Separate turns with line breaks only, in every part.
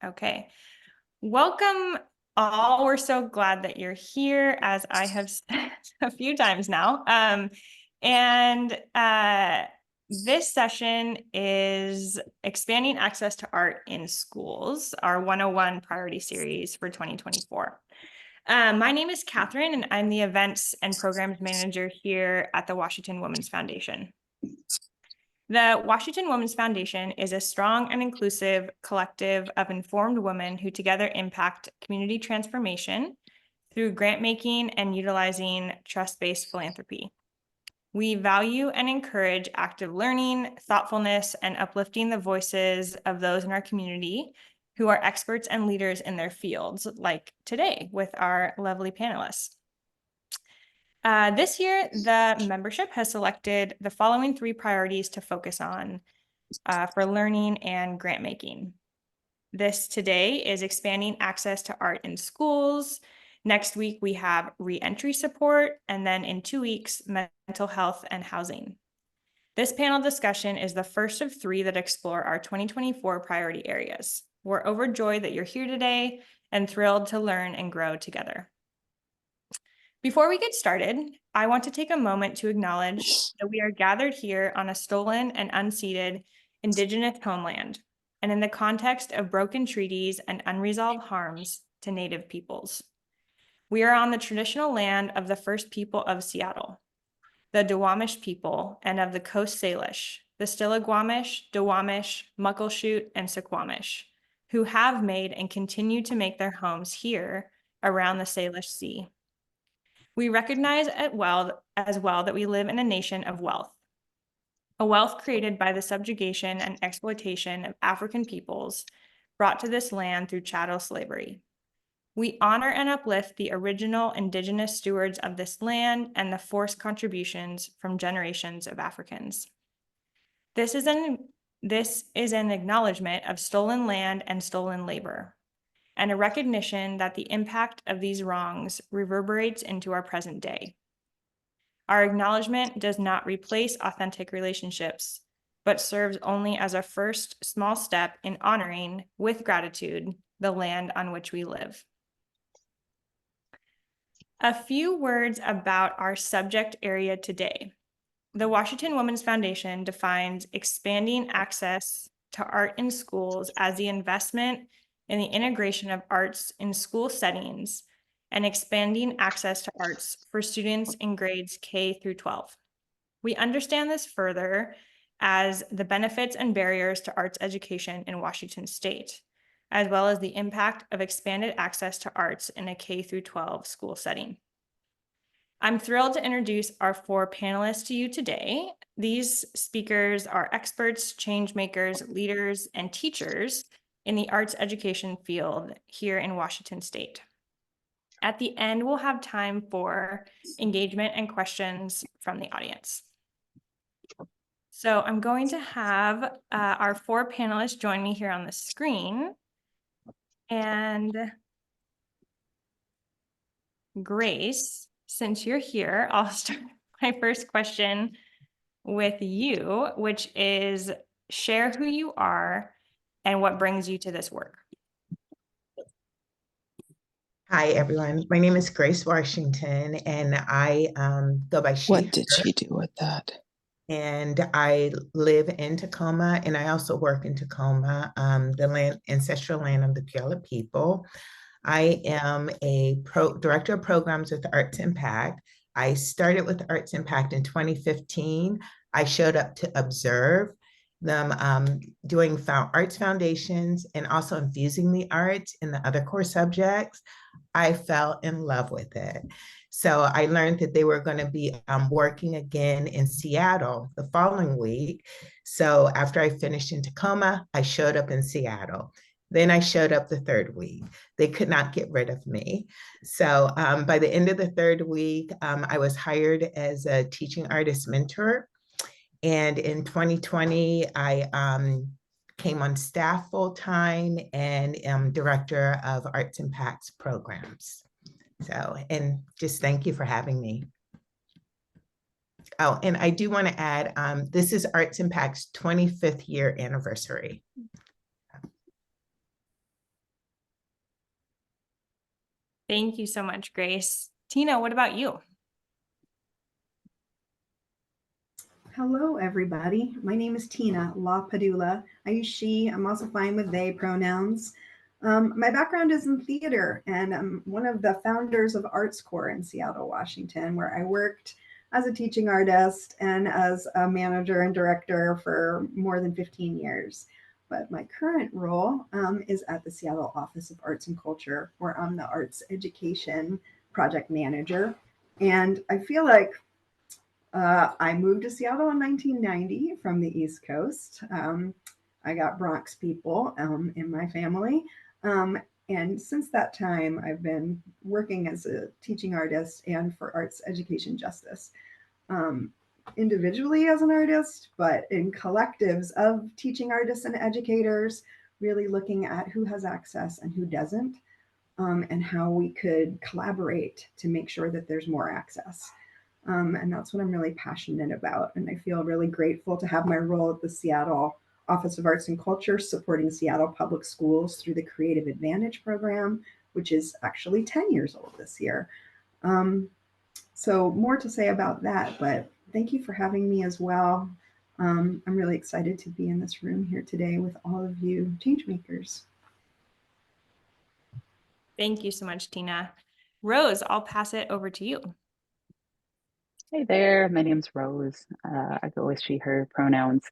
Okay. Welcome all. We're so glad that you're here, as I have said a few times now. And this session is expanding access to art in schools, our 101 priority series for 2024. My name is Catherine, and I'm the events and programs manager here at the Washington Women's Foundation. The Washington Women's Foundation is a strong and inclusive collective of informed women who together impact community transformation through grant making and utilizing trust-based philanthropy. We value and encourage active learning, thoughtfulness, and uplifting the voices of those in our community who are experts and leaders in their fields, like today with our lovely panelists. This year, the membership has selected the following 3 priorities to focus on for learning and grant making. This today is expanding access to art in schools. Next week, we have re-entry support, and then in 2 weeks, mental health and housing. This panel discussion is the first of 3 that explore our 2024 priority areas. We're overjoyed that you're here today and thrilled to learn and grow together. Before we get started, I want to take a moment to acknowledge that we are gathered here on a stolen and unceded Indigenous homeland, and in the context of broken treaties and unresolved harms to Native peoples. We are on the traditional land of the first people of Seattle, the Duwamish people, and of the Coast Salish, the Stillaguamish, Duwamish, Muckleshoot, and Suquamish, who have made and continue to make their homes here around the Salish Sea. We recognize as well that we live in a nation of wealth, a wealth created by the subjugation and exploitation of African peoples brought to this land through chattel slavery. We honor and uplift the original Indigenous stewards of this land and the forced contributions from generations of Africans. This is an acknowledgement of stolen land and stolen labor, and a recognition that the impact of these wrongs reverberates into our present day. Our acknowledgement does not replace authentic relationships, but serves only as a first small step in honoring, with gratitude, the land on which we live. A few words about our subject area today. The Washington Women's Foundation defines expanding access to art in schools as the investment in the integration of arts in school settings and expanding access to arts for students in grades K through 12. We understand this further as the benefits and barriers to arts education in Washington State, as well as the impact of expanded access to arts in a K through 12 school setting. I'm thrilled to introduce our 4 panelists to you today. These speakers are experts, change makers, leaders, and teachers in the arts education field here in Washington State. At the end, we'll have time for engagement and questions from the audience. So I'm going to have our 4 panelists join me here on the screen. And Grace, since you're here, I'll start my first question with you, which is share who you are and what brings you to this work.
Hi, everyone. My name is Grace Washington, and I go by she.
What did she do with that?
And I live in Tacoma, and I also work in Tacoma, the ancestral land of the Puyallup people. I am a director of programs with Arts Impact. I started with Arts Impact in 2015. I showed up to observe them doing arts foundations and also infusing the arts in the other core subjects. I fell in love with it. So I learned that they were going to be working again in Seattle the following week. So after I finished in Tacoma, I showed up in Seattle. Then I showed up the 3rd week. They could not get rid of me. So by the end of the 3rd week, I was hired as a teaching artist mentor. And in 2020, I came on staff full-time and am director of Arts Impacts programs. So, and just thank you for having me. Oh, and I do want to add, this is Arts Impact's 25th year anniversary.
Thank you so much, Grace. Tina, what about you?
Hello, everybody. My name is Tina LaPadula. I use she. I'm also fine with they pronouns. My background is in theater, and I'm one of the founders of Arts Corps in Seattle, Washington, where I worked as a teaching artist and as a manager and director for more than 15 years. But my current role is at the Seattle Office of Arts and Culture, where I'm the arts education project manager. And I feel like I moved to Seattle in 1990 from the East Coast. I got Bronx people in my family. Um, and since that time, I've been working as a teaching artist and for arts education justice. Um, Individually as an artist, but in collectives of teaching artists and educators, really looking at who has access and who doesn't, and how we could collaborate to make sure that there's more access. And that's what I'm really passionate about. And I feel really grateful to have my role at the Seattle Office of Arts and Culture supporting Seattle Public Schools through the Creative Advantage program, which is actually 10 years old this year. Um, so, more to say about that, but thank you for having me as well. I'm really excited to be in this room here today with all of you changemakers.
Thank you so much, Tina. Rose, I'll pass it over to you.
Hey there, my name's Rose. I go with she, her pronouns.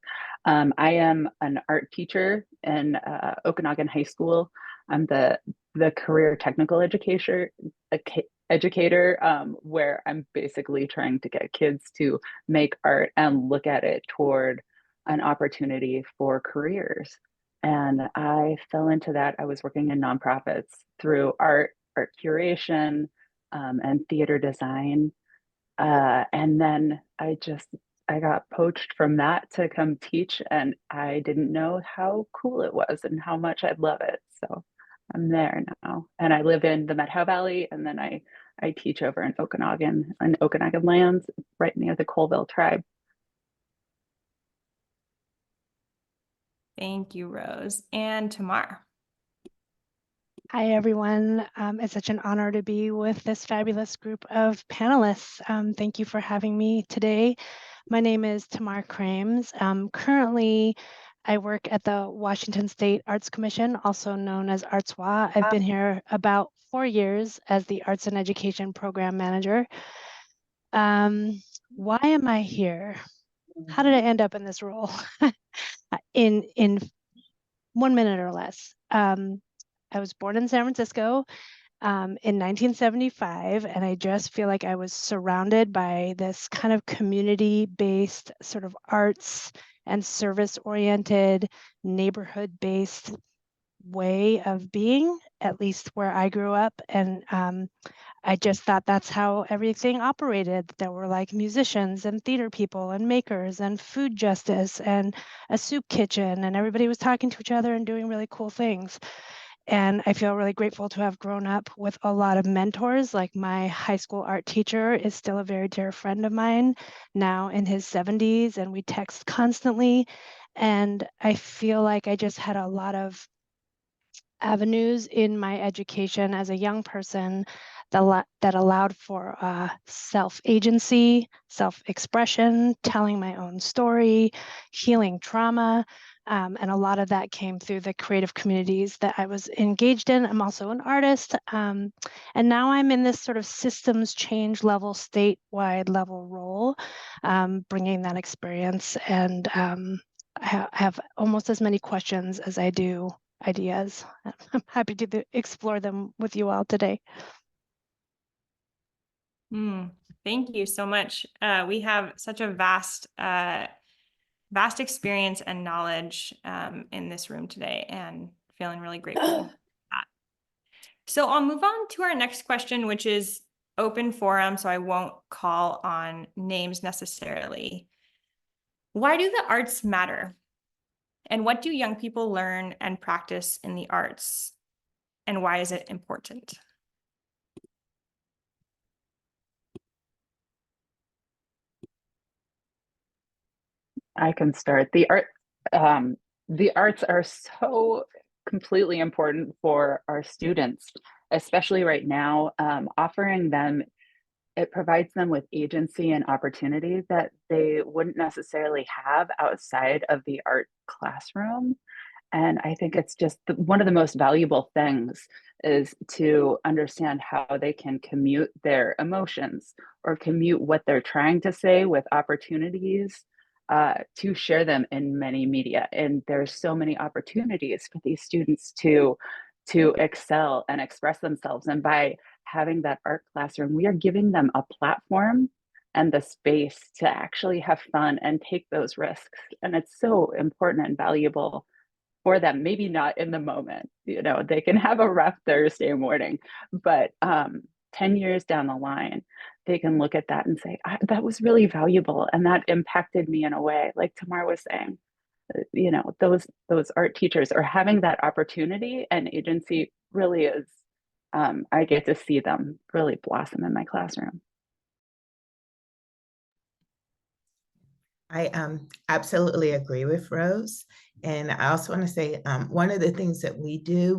I am an art teacher in Okanagan High School. I'm the career technical educator, where I'm basically trying to get kids to make art and look at it toward an opportunity for careers. And I fell into that. I was working in nonprofits through art curation, and theater design, and then I got poached from that to come teach, and I didn't know how cool it was and how much I'd love it. So I'm there now, and I live in the Methow Valley, and then I teach over in Okanagan lands, right near the Colville tribe.
Thank you, Rose. And Tamar.
Hi, everyone. It's such an honor to be with this fabulous group of panelists. Thank you for having me today. My name is Tamar Crames. Currently, I work at the Washington State Arts Commission, also known as ArtsWA. I've been here about 4 years as the Arts and Education Program Manager. Why am I here? How did I end up in this role? in 1 minute or less. I was born in San Francisco in 1975, and I just feel like I was surrounded by this kind of community-based sort of arts and service-oriented, neighborhood-based way of being, at least where I grew up. And I just thought that's how everything operated. There were like musicians and theater people and makers and food justice and a soup kitchen, and everybody was talking to each other and doing really cool things. And I feel really grateful to have grown up with a lot of mentors. Like my high school art teacher is still a very dear friend of mine, now in his 70s, and we text constantly. And I feel like I just had a lot of avenues in my education as a young person that allowed for self-agency, self-expression, telling my own story, healing trauma. And a lot of that came through the creative communities that I was engaged in. I'm also an artist. And now I'm in this sort of systems change level, statewide level role, bringing that experience. And I have almost as many questions as I do ideas. I'm happy to explore them with you all today.
Thank you so much. We have such a vast experience and knowledge in this room today, and feeling really grateful for that. So I'll move on to our next question, which is open forum, so I won't call on names necessarily. Why do the arts matter? And what do young people learn and practice in the arts? And why is it important?
I can start. The arts are so completely important for our students, especially right now, offering them, it provides them with agency and opportunity that they wouldn't necessarily have outside of the art classroom. And I think it's just one of the most valuable things is to understand how they can commute their emotions or commute what they're trying to say with opportunities to share them in many media. And there's so many opportunities for these students to excel and express themselves. And by having that art classroom, we are giving them a platform and the space to actually have fun and take those risks. And it's so important and valuable for them. Maybe not in the moment, you know, they can have a rough Thursday morning, but 10 years down the line, they can look at that and say, that was really valuable. And that impacted me in a way, like Tamar was saying, you know, those art teachers are having that opportunity and agency really is, I get to see them really blossom in my classroom.
I absolutely agree with Rose. And I also want to say one of the things that we do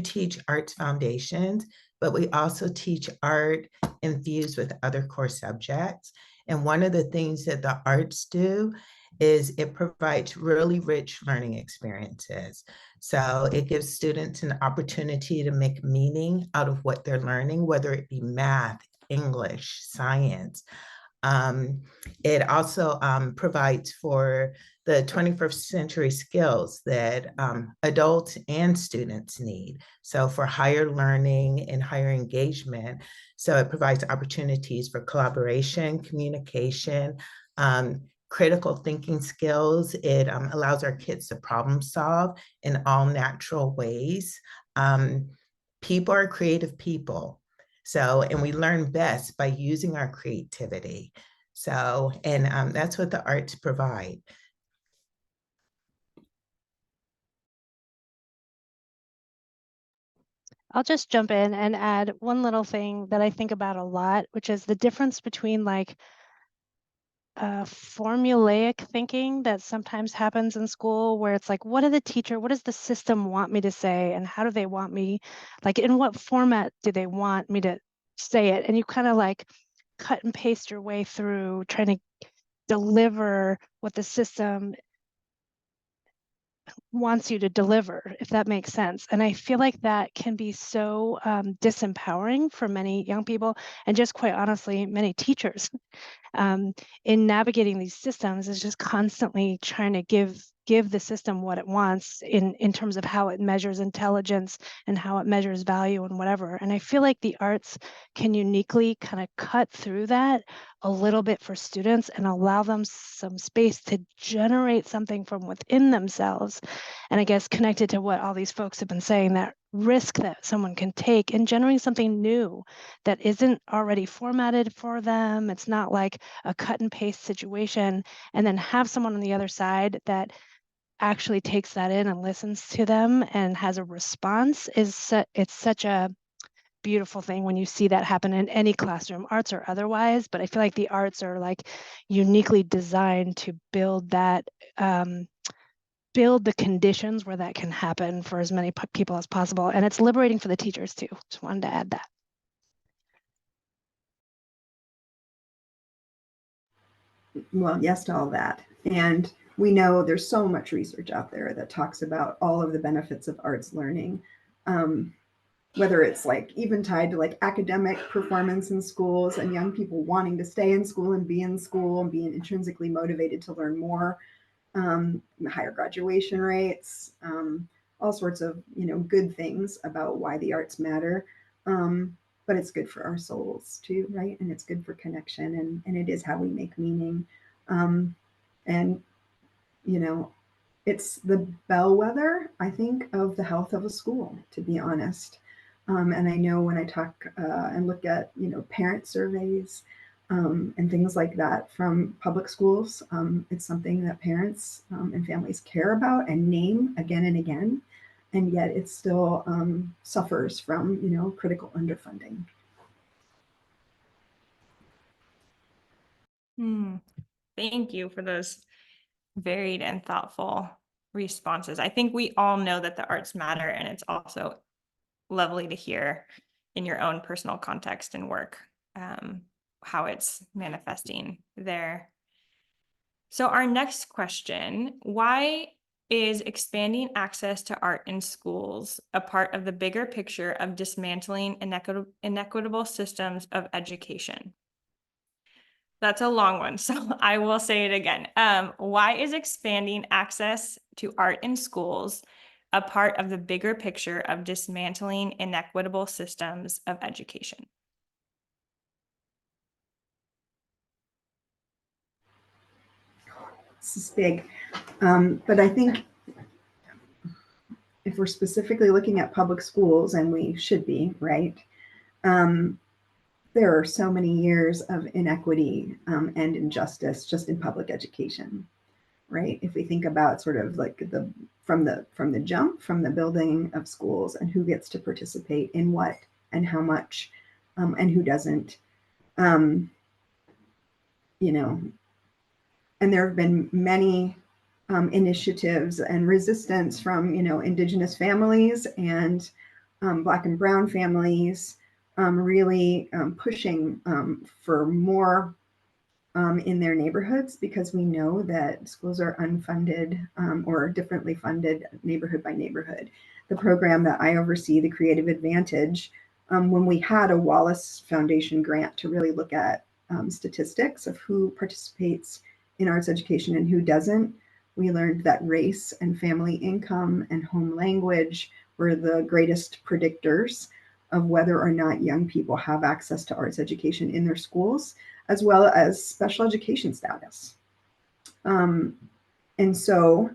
teach arts foundations, but we also teach art infused with other core subjects. And one of the things that the arts do is it provides really rich learning experiences. So it gives students an opportunity to make meaning out of what they're learning, whether it be math, English, science. It also provides for the 21st century skills that adults and students need. So for higher learning and higher engagement, so it provides opportunities for collaboration, communication, critical thinking skills. It allows our kids to problem solve in all natural ways. People are creative people. So, and we learn best by using our creativity. So, and that's what the arts provide.
I'll just jump in and add one little thing that I think about a lot, which is the difference between like formulaic thinking that sometimes happens in school where it's like, what does the system want me to say? And how do they want me, like, in what format do they want me to say it? And you kind of like cut and paste your way through trying to deliver what the system wants you to deliver, if that makes sense. And I feel like that can be so disempowering for many young people and just quite honestly, many teachers in navigating these systems is just constantly trying to give the system what it wants in terms of how it measures intelligence and how it measures value and whatever. And I feel like the arts can uniquely kind of cut through that a little bit for students and allow them some space to generate something from within themselves. And I guess connected to what all these folks have been saying, that risk that someone can take in generating something new that isn't already formatted for them. It's not like a cut and paste situation, and then have someone on the other side that actually takes that in and listens to them and has a response it's such a beautiful thing when you see that happen in any classroom, arts or otherwise. But I feel like the arts are like uniquely designed to build that build the conditions where that can happen for as many people as possible. And it's liberating for the teachers too. Just wanted to add that.
Well, yes to all that. And we know there's so much research out there that talks about all of the benefits of arts learning, whether it's like even tied to like academic performance in schools and young people wanting to stay in school and be in school and being intrinsically motivated to learn more, higher graduation rates, all sorts of, you know, good things about why the arts matter. But it's good for our souls too, right? And it's good for connection, and it is how we make meaning. And, you know, it's the bellwether, I think, of the health of a school, to be honest. And I know when I talk and look at, you know, parent surveys and things like that from public schools, it's something that parents and families care about and name again and again. And yet it still suffers from, you know, critical underfunding.
Thank you for those varied and thoughtful responses. I think we all know that the arts matter, and it's also lovely to hear in your own personal context and work, how it's manifesting there. So our next question, why is expanding access to art in schools a part of the bigger picture of dismantling inequitable systems of education? That's a long one, so I will say it again. Why is expanding access to art in schools a part of the bigger picture of dismantling inequitable systems of education?
This is big. But I think if we're specifically looking at public schools, and we should be, right? There are so many years of inequity and injustice just in public education, right? If we think about sort of like from the jump, from the building of schools, and who gets to participate in what and how much, and who doesn't, you know, and there have been many initiatives and resistance from, Indigenous families and Black and Brown families, really pushing for more in their neighborhoods, because we know that schools are unfunded or differently funded neighborhood by neighborhood. The program that I oversee, the Creative Advantage, when we had a Wallace Foundation grant to really look at statistics of who participates in arts education and who doesn't, we learned that race and family income and home language were the greatest predictors of whether or not young people have access to arts education in their schools, as well as special education status. And so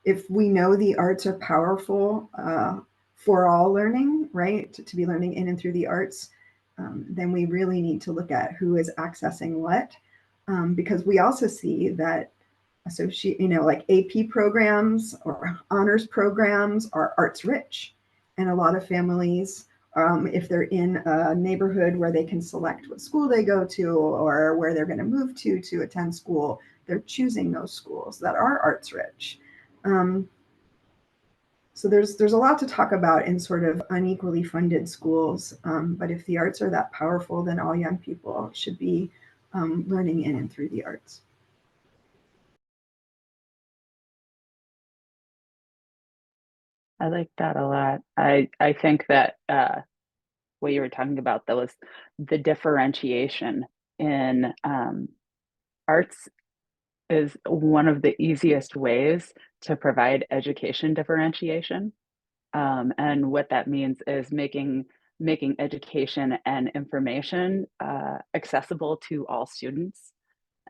if we know the arts are powerful for all learning, right, to be learning in and through the arts, then we really need to look at who is accessing what, because we also see that like AP programs or honors programs are arts rich. And a lot of families, if they're in a neighborhood where they can select what school they go to or where they're going to move to attend school, they're choosing those schools that are arts rich. So there's a lot to talk about in sort of unequally funded schools. But if the arts are that powerful, then all young people should be learning in and through the arts.
I like that a lot. I think that what you were talking about, that was the differentiation in arts is one of the easiest ways to provide education differentiation. And what that means is making education and information accessible to all students.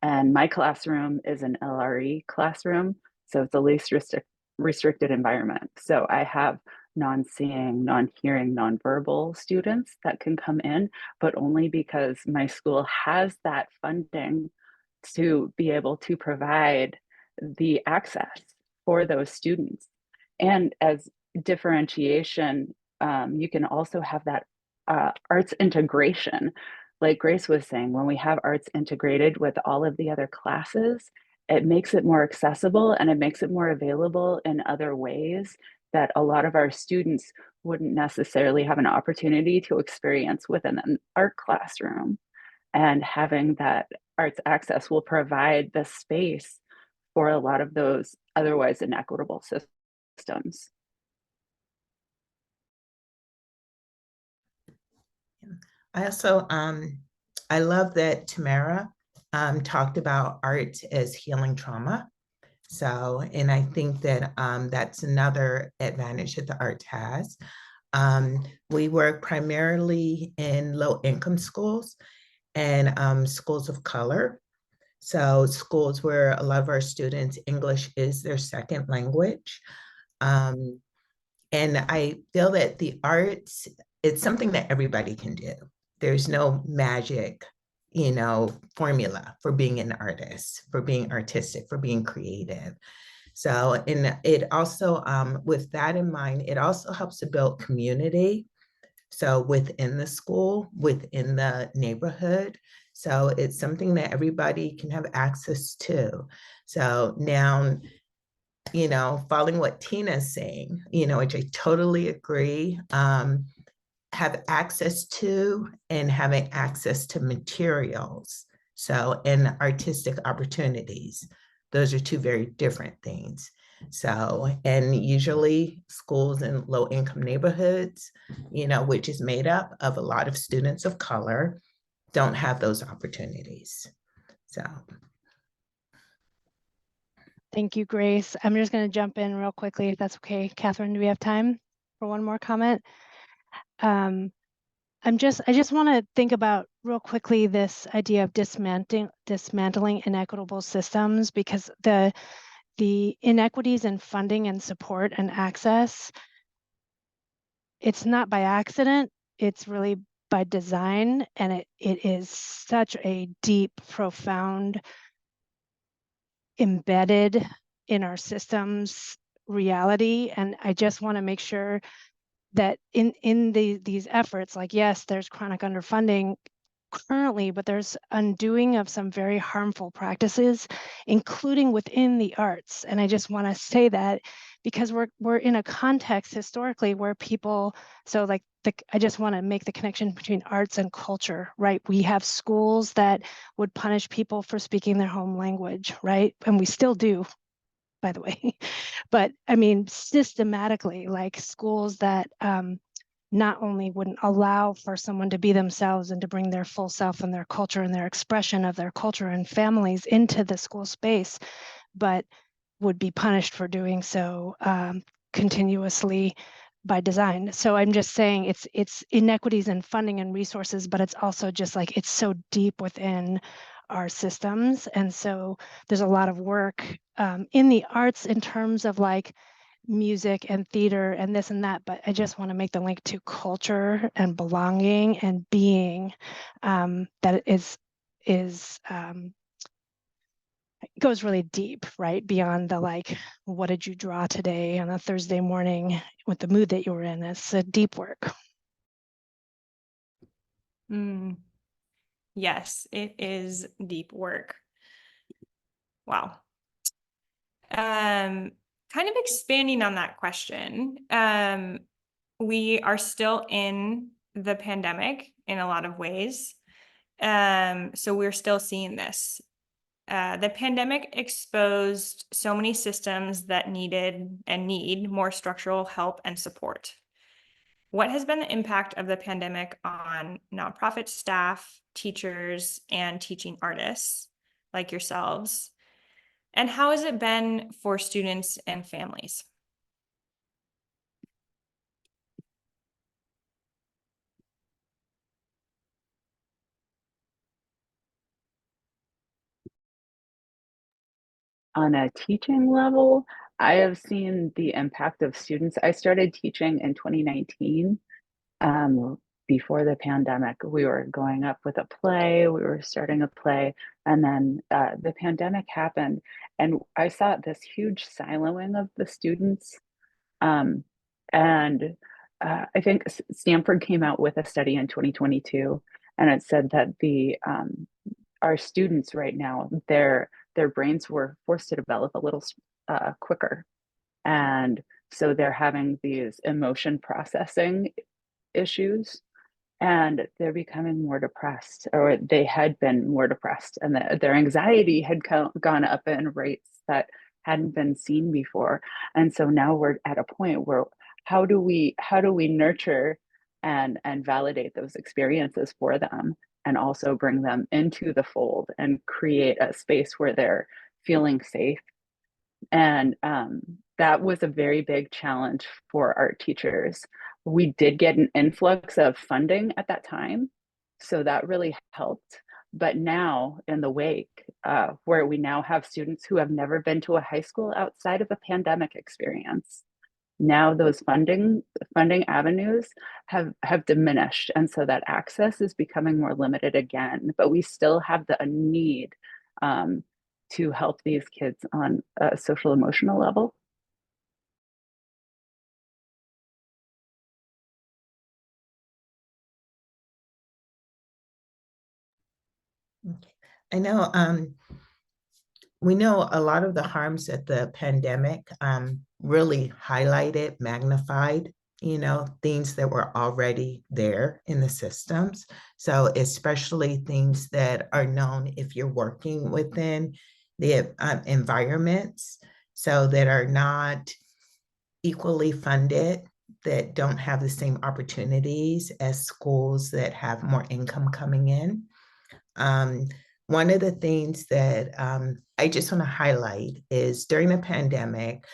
And my classroom is an LRE classroom, so it's a least restricted environment. So I have non-seeing, non-hearing, non-verbal students that can come in, but only because my school has that funding to be able to provide the access for those students. And as differentiation, you can also have that arts integration. Like Grace was saying, when we have arts integrated with all of the other classes, it makes it more accessible and it makes it more available in other ways that a lot of our students wouldn't necessarily have an opportunity to experience within an art classroom. And having that arts access will provide the space for a lot of those otherwise inequitable systems.
I also, I love that Tamara talked about art as healing trauma. So, and I think that that's another advantage that the arts has. We work primarily in low-income schools and schools of color. So schools where a lot of our students, English is their second language. And I feel that the arts, it's something that everybody can do. There's no magic, formula for being an artist, for being artistic, for being creative. So, and it also, with that in mind, it also helps to build community. So within the school, within the neighborhood. So it's something that everybody can have access to. So now following what Tina's saying, which I totally agree, have access to and having access to materials. So, and artistic opportunities. Those are two very different things. So, and usually schools in low income neighborhoods, which is made up of a lot of students of color, don't have those opportunities. So.
Thank you, Grace. I'm just going to jump in real quickly, if that's okay. Catherine, do we have time for one more comment? I just want to think about real quickly this idea of dismantling inequitable systems, because the inequities in funding and support and access, it's not by accident, it's really by design, and it is such a deep, profound, embedded in our systems reality. And I just want to make sure that in these efforts, like, yes, there's chronic underfunding currently, but there's undoing of some very harmful practices, including within the arts. And I just want to say that because we're in a context historically where people, so like I just want to make the connection between arts and culture, right? We have schools that would punish people for speaking their home language, right? And we still do, by the way. But I mean, systematically, like schools that not only wouldn't allow for someone to be themselves and to bring their full self and their culture and their expression of their culture and families into the school space, but would be punished for doing so continuously by design. So I'm just saying it's inequities in funding and resources, but it's also just like it's so deep within our systems. And so there's a lot of work in the arts in terms of like music and theater and this and that, but I just want to make the link to culture and belonging and being that is goes really deep, right? Beyond the like, what did you draw today on a Thursday morning with the mood that you were in? It's a deep work.
Yes, it is deep work. Wow. Kind of expanding on that question, we are still in the pandemic in a lot of ways. So we're still seeing this. The pandemic exposed so many systems that needed and need more structural help and support. What has been the impact of the pandemic on nonprofit staff, teachers, and teaching artists like yourselves? And how has it been for students and families?
On a teaching level, I have seen the impact of students. I started teaching in 2019. Before the pandemic, we were going up with a play, we were starting a play, and then the pandemic happened, and I saw this huge siloing of the students. Um, and I think Stanford came out with a study in 2022, and it said that our students right now, their brains were forced to develop a little quicker, and so they're having these emotion processing issues, and they're becoming more depressed, or they had been more depressed, and their anxiety had gone up in rates that hadn't been seen before. And so now we're at a point where how do we nurture and validate those experiences for them, and also bring them into the fold and create a space where they're feeling safe. And that was a very big challenge for art teachers. We did get an influx of funding at that time, so that really helped. But now, in the wake, where we now have students who have never been to a high school outside of a pandemic experience, now those funding avenues have diminished, and so that access is becoming more limited again. But we still have the need to help these kids on a social emotional level.
Okay. I know we know a lot of the harms that the pandemic really highlighted, magnified, things that were already there in the systems. So especially things that are known if you're working within the environments, so that are not equally funded, that don't have the same opportunities as schools that have more income coming in. Um, One of the things that I just want to highlight is during the pandemic,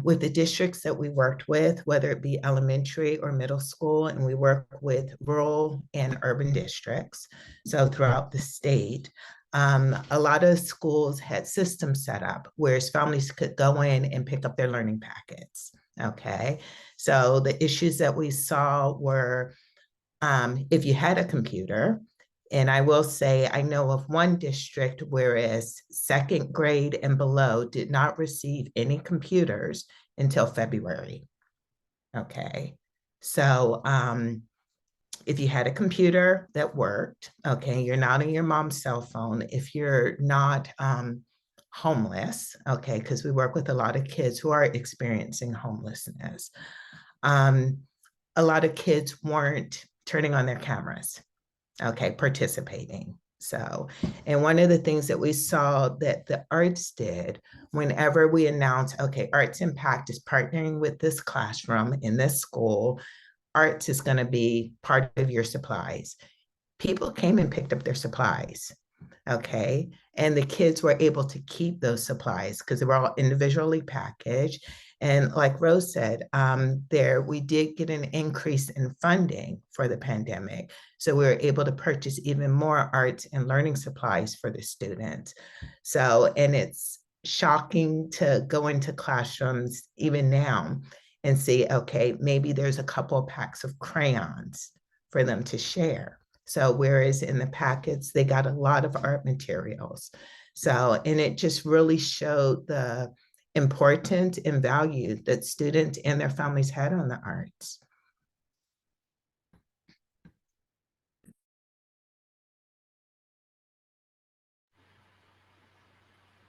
with the districts that we worked with, whether it be elementary or middle school, and we work with rural and urban districts, so throughout the state, a lot of schools had systems set up where families could go in and pick up their learning packets. Okay, so the issues that we saw were if you had a computer, and I will say, I know of one district whereas second grade and below did not receive any computers until February. Okay. So if you had a computer that worked, okay, you're not on your mom's cell phone. If you're not homeless, okay, because we work with a lot of kids who are experiencing homelessness. A lot of kids weren't turning on their cameras, okay, participating. So, and one of the things that we saw that the arts did whenever we announced, okay, Arts Impact is partnering with this classroom in this school, arts is going to be part of your supplies. People came and picked up their supplies. Okay. And the kids were able to keep those supplies because they were all individually packaged. And like Rose said, there we did get an increase in funding for the pandemic. So we were able to purchase even more arts and learning supplies for the students. So, and it's shocking to go into classrooms even now and see, okay, maybe there's a couple of packs of crayons for them to share. So whereas in the packets, they got a lot of art materials. So, and it just really showed the importance and value that students and their families had on the arts.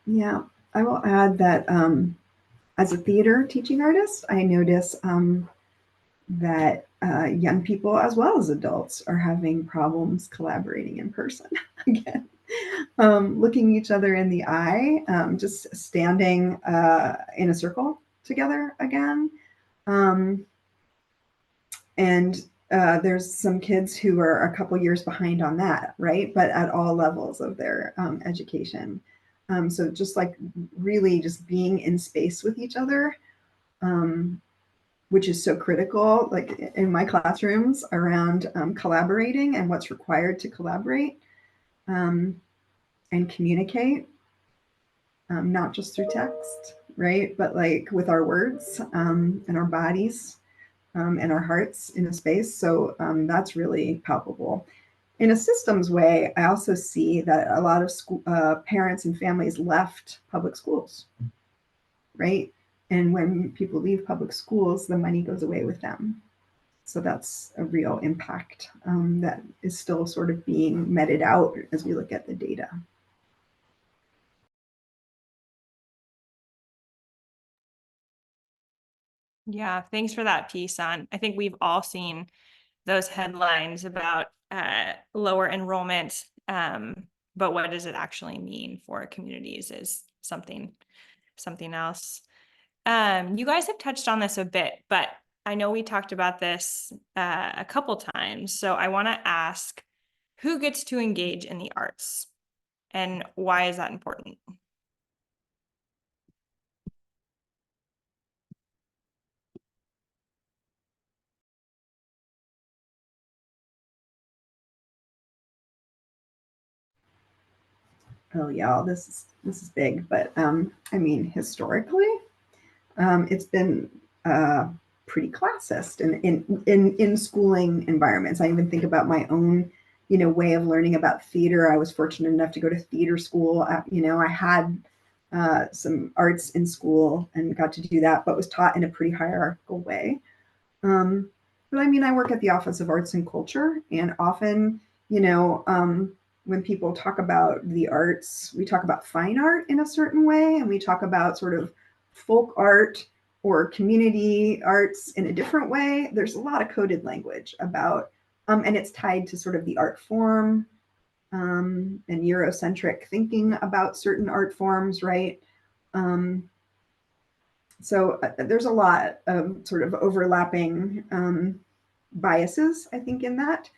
Yeah, I will add that as a theater teaching artist, I notice that young people as well as adults are having problems collaborating in person again. Looking each other in the eye, just standing in a circle together again. And there's some kids who are a couple years behind on that, right? But at all levels of their education. So just like really just being in space with each other, which is so critical, like in my classrooms around collaborating and what's required to collaborate and communicate, not just through text, right? But like with our words and our bodies and our hearts in a space. So that's really palpable. In a systems way, I also see that a lot of school, parents and families left public schools, right? And when people leave public schools, the money goes away with them. So that's a real impact that is still sort of being meted out as we look at the data.
Yeah, thanks for that piece on. I think we've all seen those headlines about lower enrollment, but what does it actually mean for communities is something else. You guys have touched on this a bit, but I know we talked about this a couple times. So I want to ask, who gets to engage in the arts and why is that important?
Oh yeah, this is big, but I mean historically, it's been pretty classist in schooling environments. I even think about my own, way of learning about theater. I was fortunate enough to go to theater school. I had some arts in school and got to do that, but was taught in a pretty hierarchical way. But I mean, I work at the Office of Arts and Culture, and often, you know, when people talk about the arts, we talk about fine art in a certain way, and we talk about sort of folk art or community arts in a different way. There's a lot of coded language about, and it's tied to sort of the art form, and Eurocentric thinking about certain art forms, right? So there's a lot of sort of overlapping biases, I think, in that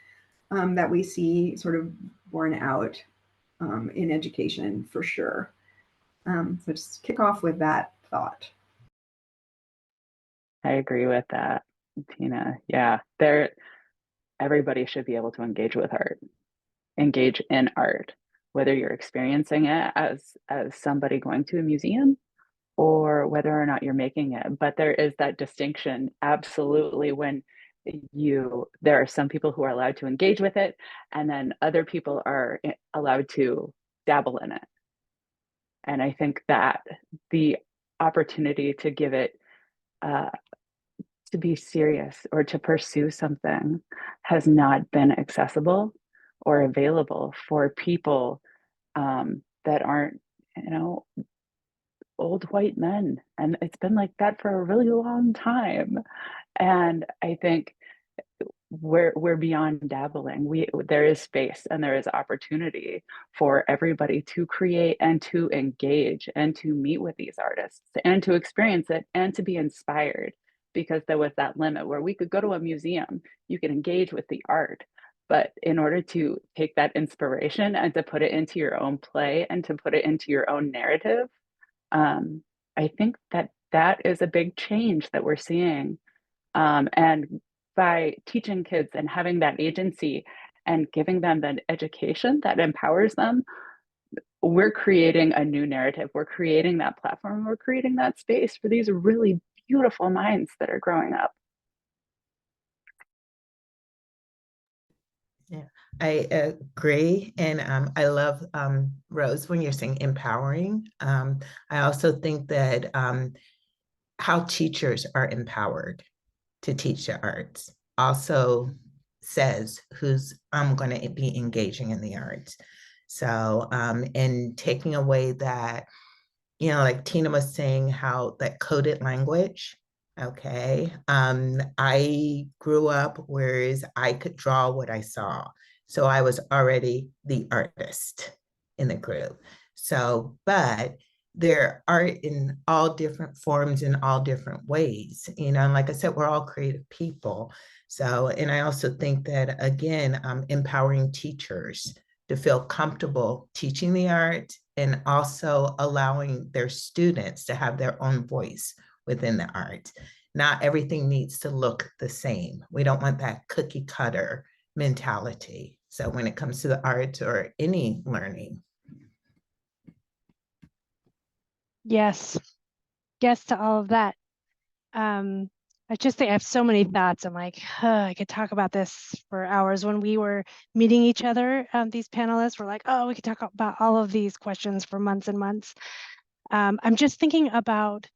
that we see sort of borne out in education for sure. So just kick off with that thought.
I agree with that, Tina. Yeah, everybody should be able to engage with art, engage in art, whether you're experiencing it as somebody going to a museum or whether or not you're making it. But there is that distinction, absolutely, when there are some people who are allowed to engage with it, and then other people are allowed to dabble in it. And I think that the opportunity to give it to be serious or to pursue something has not been accessible or available for people that aren't, old white men. And it's been like that for a really long time. And I think we're beyond dabbling. There is space and there is opportunity for everybody to create and to engage and to meet with these artists and to experience it and to be inspired, because there was that limit where we could go to a museum, you can engage with the art, but in order to take that inspiration and to put it into your own play and to put it into your own narrative, I think that is a big change that we're seeing. And by teaching kids and having that agency and giving them the education that empowers them, we're creating a new narrative. We're creating that platform. We're creating that space for these really beautiful minds that are growing up.
Yeah, I agree. And I love, Rose, when you're saying empowering. I also think that how teachers are empowered to teach the arts also says who's I'm going to be engaging in the arts. So, and taking away that, like Tina was saying, how that coded language. Okay. I grew up whereas I could draw what I saw. So I was already the artist in the group. So, but there are in all different forms in all different ways, and like I said, we're all creative people. So, and I also think that again, empowering teachers to feel comfortable teaching the art and also allowing their students to have their own voice within the art. Not everything needs to look the same. We don't want that cookie cutter mentality. So when it comes to the arts or any learning.
Yes. Yes to all of that. I just think I have so many thoughts. I'm like, I could talk about this for hours. When we were meeting each other, these panelists were like, oh, we could talk about all of these questions for months and months. I'm just thinking about,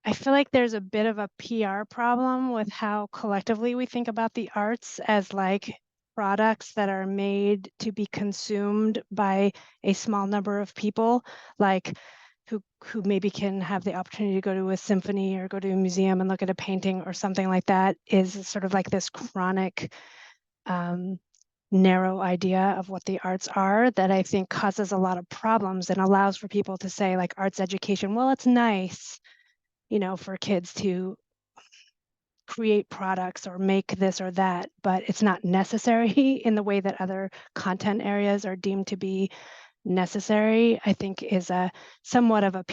I feel like there's a bit of a PR problem with how collectively we think about the arts as like products that are made to be consumed by a small number of people, like who maybe can have the opportunity to go to a symphony or go to a museum and look at a painting or something like that, is sort of like this chronic, narrow idea of what the arts are that I think causes a lot of problems and allows for people to say like arts education, well, it's nice, for kids to create products or make this or that, but it's not necessary in the way that other content areas are deemed to be necessary. I think is a somewhat of a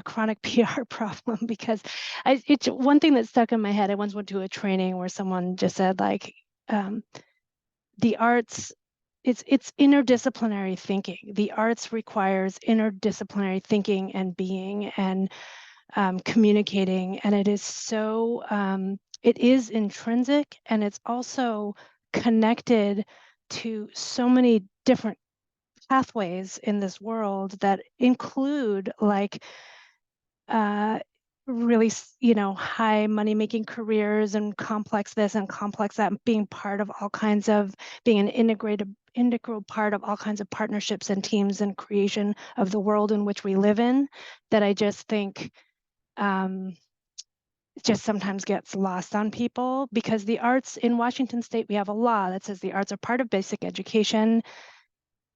chronic PR problem, because it's one thing that stuck in my head. I once went to a training where someone just said like, the arts, it's interdisciplinary thinking. The arts requires interdisciplinary thinking and being and communicating, and it is so it is intrinsic, and it's also connected to so many different pathways in this world that include like really, high money making careers and complex this and complex that, and being part of all kinds of, being an integral part of all kinds of partnerships and teams and creation of the world in which we live in, that I just think just sometimes gets lost on people, because the arts in Washington State, we have a law that says the arts are part of basic education,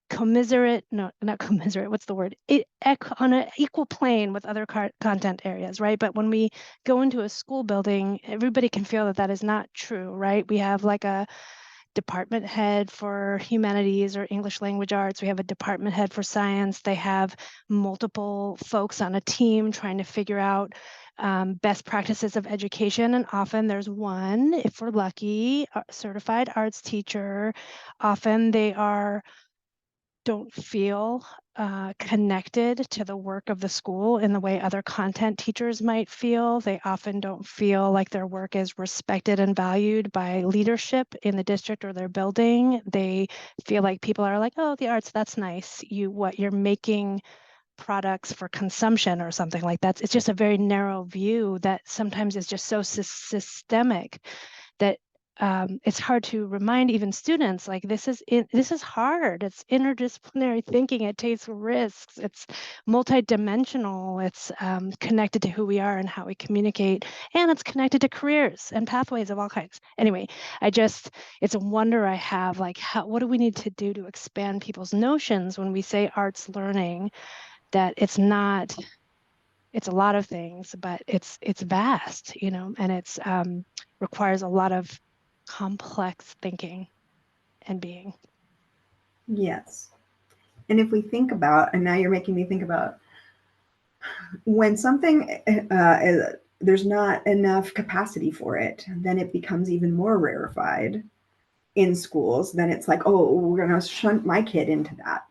commiserate, no, not commiserate, what's the word? On an equal plane with other content areas, right? But when we go into a school building, everybody can feel that that is not true, right? We have like a department head for humanities or English language arts. We have a department head for science. They have multiple folks on a team trying to figure out best practices of education. And often there's one, if we're lucky, a certified arts teacher. Often they don't feel connected to the work of the school in the way other content teachers might feel. They often don't feel like their work is respected and valued by leadership in the district or their building. They feel like people are like, oh, the arts, that's nice. You're making products for consumption or something like that. It's just a very narrow view that sometimes is just so systemic that it's hard to remind even students, like, this is hard. It's interdisciplinary thinking. It takes risks. It's multidimensional. It's connected to who we are and how we communicate, and it's connected to careers and pathways of all kinds. Anyway, it's a wonder I have, like, what do we need to do to expand people's notions when we say arts learning, that it's a lot of things, but it's vast, and it's requires a lot of complex thinking and being.
Yes. And if we think about, and now you're making me think about, when something, there's not enough capacity for it, then it becomes even more rarefied in schools. Then it's like, oh, we're going to shunt my kid into that.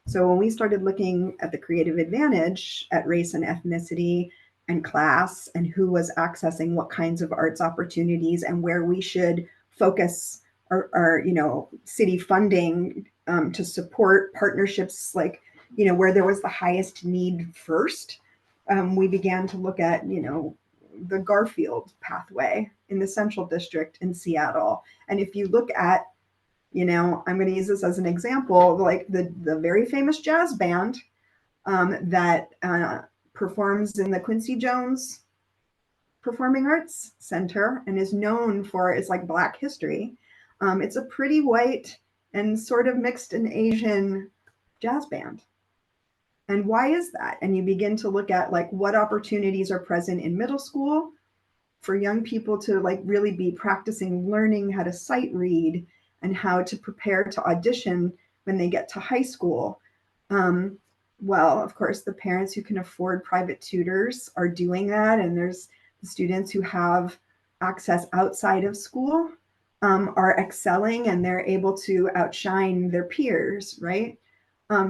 So when we started looking at the creative advantage at race and ethnicity and class, and who was accessing what kinds of arts opportunities, and where we should focus our city funding to support partnerships, like, where there was the highest need first, we began to look at, the Garfield pathway in the Central District in Seattle. And if you look at, I'm going to use this as an example, like the very famous jazz band that performs in the Quincy Jones Performing Arts Center and is known for its like Black history. It's a pretty white and sort of mixed and Asian jazz band. And why is that? And you begin to look at like what opportunities are present in middle school for young people to like really be practicing learning how to sight read and how to prepare to audition when they get to high school. Well, of course, the parents who can afford private tutors are doing that. And there's the students who have access outside of school are excelling, and they're able to outshine their peers, right?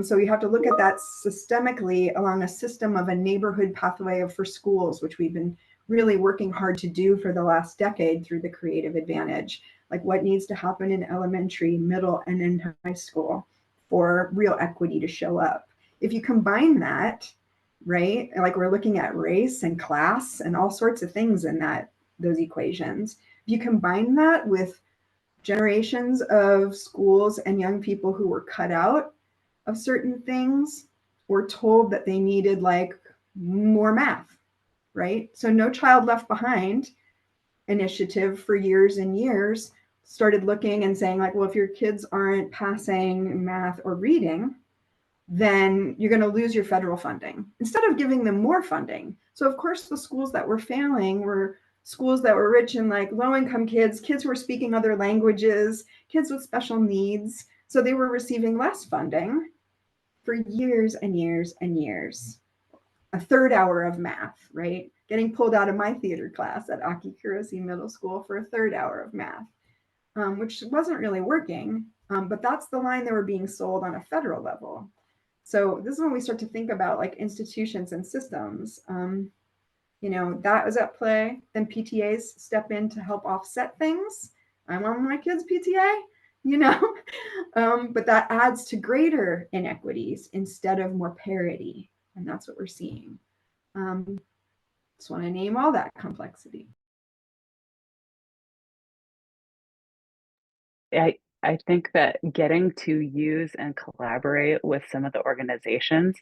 So you have to look at that systemically along a system of a neighborhood pathway for schools, which we've been really working hard to do for the last decade through the Creative Advantage. Like what needs to happen in elementary, middle, and in high school for real equity to show up. If you combine that, right, like we're looking at race and class and all sorts of things in those equations, if you combine that with generations of schools and young people who were cut out of certain things, were told that they needed like more math, right? So No Child Left Behind initiative for years and years started looking and saying like, well, if your kids aren't passing math or reading, then you're going to lose your federal funding instead of giving them more funding. So of course the schools that were failing were schools that were rich in like low-income kids who were speaking other languages, kids with special needs. So they were receiving less funding for years and years and years. A third hour of math, right? Getting pulled out of my theater class at Aki Kurosi Middle School for a third hour of math, which wasn't really working. But that's the line they were being sold on a federal level. So this is when we start to think about like institutions and systems. That was at play. Then PTAs step in to help offset things. I'm on my kids' PTA, but that adds to greater inequities instead of more parity. And that's what we're seeing. Just want to name all that complexity.
I think that getting to use and collaborate with some of the organizations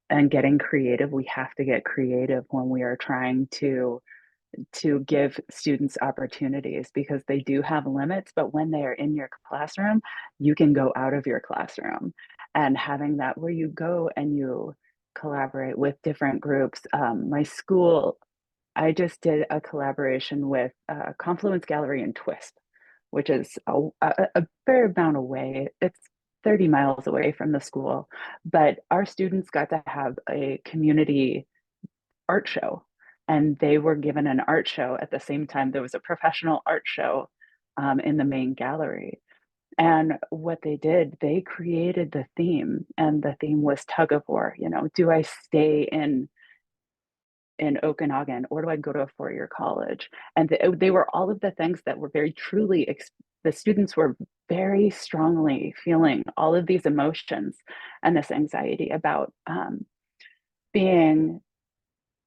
and getting creative, we have to get creative when we are trying to give students opportunities, because they do have limits, but when they are in your classroom, you can go out of your classroom. And having that where you go and you collaborate with different groups. My school, I just did a collaboration with Confluence Gallery and Twist, which is a fair amount away. It's 30 miles away from the school, but our students got to have a community art show, and they were given an art show at the same time there was a professional art show in the main gallery. And what they did, they created the theme, and the theme was tug of war. You know, do I stay in Okanagan, or do I go to a four-year college? And they were all of the things that were very truly, the students were very strongly feeling all of these emotions and this anxiety about being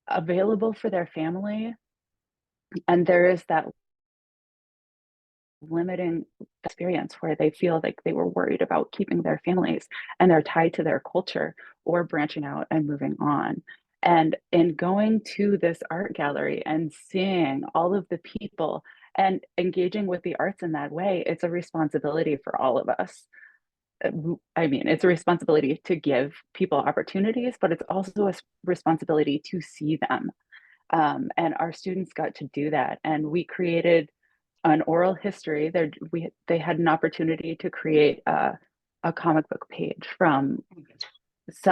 available for their family. And there is that limiting experience where they feel like they were worried about keeping their families, and they're tied to their culture or branching out and moving on. And in going to this art gallery and seeing all of the people and engaging with the arts in that way, it's a responsibility for all of us. I mean, it's a responsibility to give people opportunities, but it's also a responsibility to see them. And our students got to do that. And we created an oral history. They had an opportunity to create a comic book page from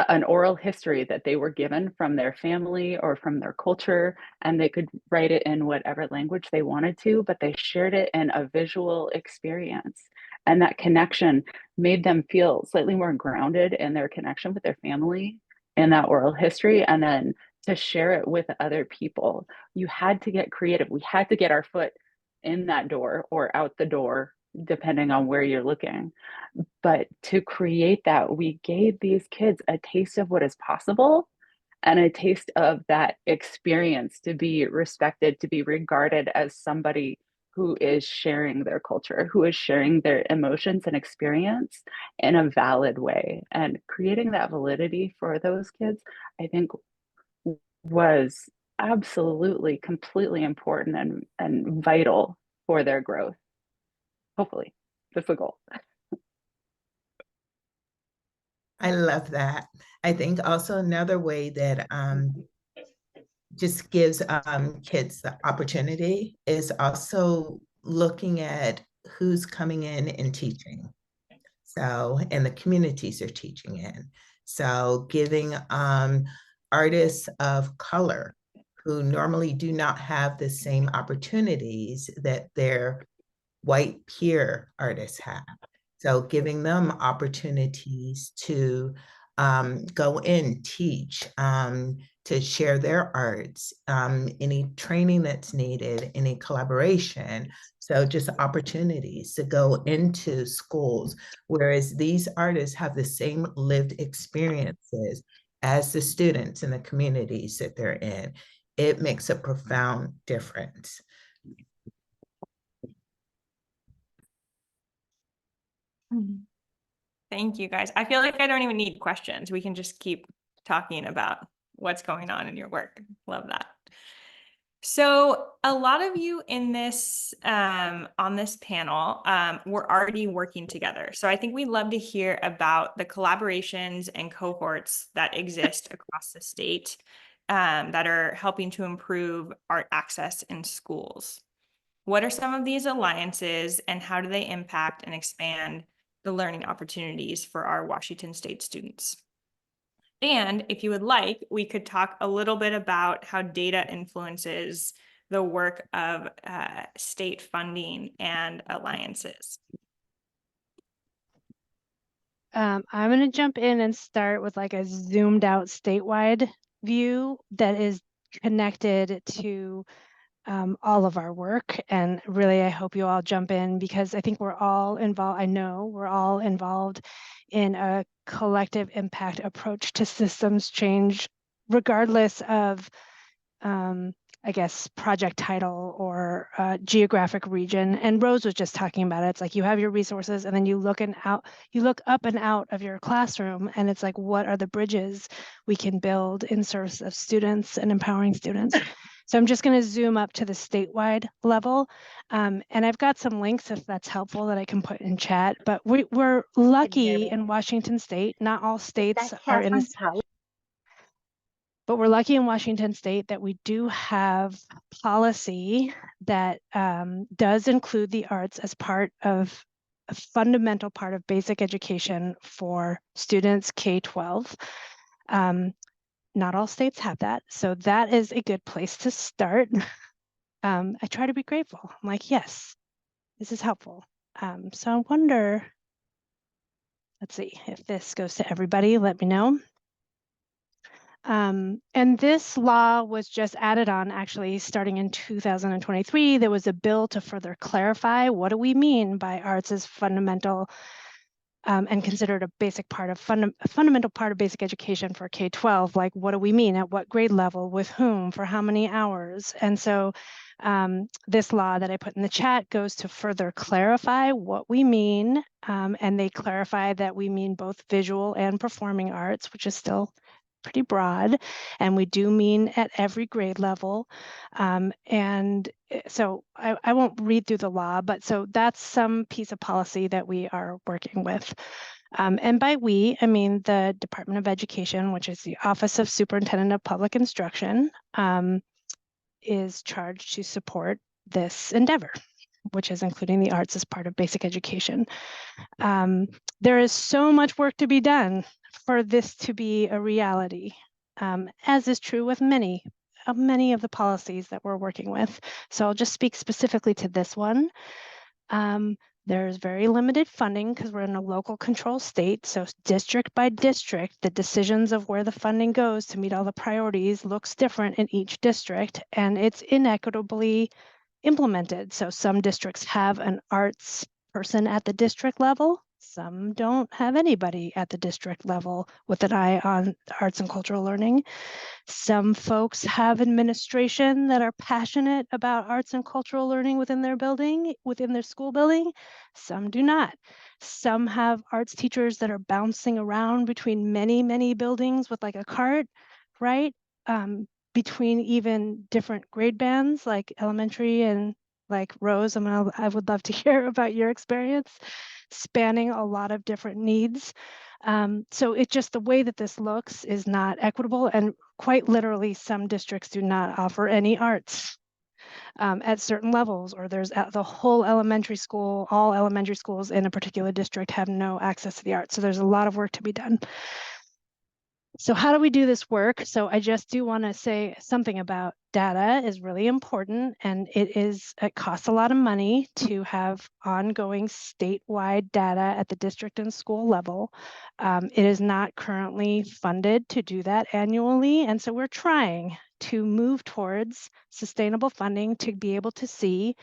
an oral history that they were given from their family or from their culture, and they could write it in whatever language they wanted to, but they shared it in a visual experience. And that connection made them feel slightly more grounded in their connection with their family in that oral history. And then to share it with other people, you had to get creative. We had to get our foot in that door or out the door, depending on where you're looking. But to create that, we gave these kids a taste of what is possible and a taste of that experience, to be respected, to be regarded as somebody who is sharing their culture, who is sharing their emotions and experience in a valid way. And creating that validity for those kids, I think, was absolutely, completely important and vital for their growth. Hopefully, that's the goal.
I love that. I think also another way that just gives kids the opportunity is also looking at who's coming in and teaching. So, and the communities are teaching in. So giving artists of color who normally do not have the same opportunities that their white peer artists have. So giving them opportunities to go in, teach, to share their arts, any training that's needed, any collaboration. So just opportunities to go into schools, whereas these artists have the same lived experiences as the students in the communities that they're in. It makes a profound difference.
Thank you, guys. I feel like I don't even need questions. We can just keep talking about what's going on in your work. Love that. So a lot of you in this on this panel were already working together. So I think we'd love to hear about the collaborations and cohorts that exist across the state that are helping to improve art access in schools. What are some of these alliances, and how do they impact and expand the learning opportunities for our Washington State students? And if you would like, we could talk a little bit about how data influences the work of state funding and alliances.
I'm going to jump in and start with like a zoomed out statewide view that is connected to all of our work. And really, I hope you all jump in, because I think we're all involved. I know we're all involved in a collective impact approach to systems change, regardless of I guess, project title or geographic region. And Rose was just talking about it. It's like you have your resources and then you look up and out of your classroom and it's like, what are the bridges we can build in service of students and empowering students? So I'm just going to zoom up to the statewide level. And I've got some links if that's helpful that I can put in chat, but we're lucky in Washington State. Not all states are in this. But we're lucky in Washington State that we do have policy that does include the arts as part of a fundamental part of basic education for students K-12. Not all states have that, so that is a good place to start. I try to be grateful. I'm like, yes, this is helpful. So I wonder, let's see if this goes to everybody, let me know. And this law was just added on actually starting in 2023. There was a bill to further clarify what do we mean by arts as fundamental and considered a basic part of a fundamental part of basic education for K-12. Like, what do we mean? At what grade level? With whom? For how many hours? And so this law that I put in the chat goes to further clarify what we mean. And they clarify that we mean both visual and performing arts, which is still pretty broad, and we do mean at every grade level. And so I won't read through the law, but so that's some piece of policy that we are working with. And by we, I mean the Department of Education, which is the Office of Superintendent of Public Instruction, is charged to support this endeavor, which is including the arts as part of basic education. There is so much work to be done for this to be a reality, as is true with many of the policies that we're working with. So I'll just speak specifically to this one. There's very limited funding because we're in a local control state. So district by district, the decisions of where the funding goes to meet all the priorities looks different in each district, and it's inequitably implemented. So some districts have an arts person at the district level. Some don't have anybody at the district level with an eye on arts and cultural learning. Some folks have administration that are passionate about arts and cultural learning within their building, within their school building. Some do not. Some have arts teachers that are bouncing around between many, many buildings with like a cart, right? Between even different grade bands like elementary and like Rose, I would love to hear about your experience spanning a lot of different needs. So it's just the way that this looks is not equitable, and quite literally some districts do not offer any arts at certain levels, or there's the whole elementary school, all elementary schools in a particular district have no access to the arts. So there's a lot of work to be done. So how do we do this work? So I just do want to say something about data is really important, and it costs a lot of money to have ongoing statewide data at the district and school level. It is not currently funded to do that annually, and so we're trying to move towards sustainable funding to be able to see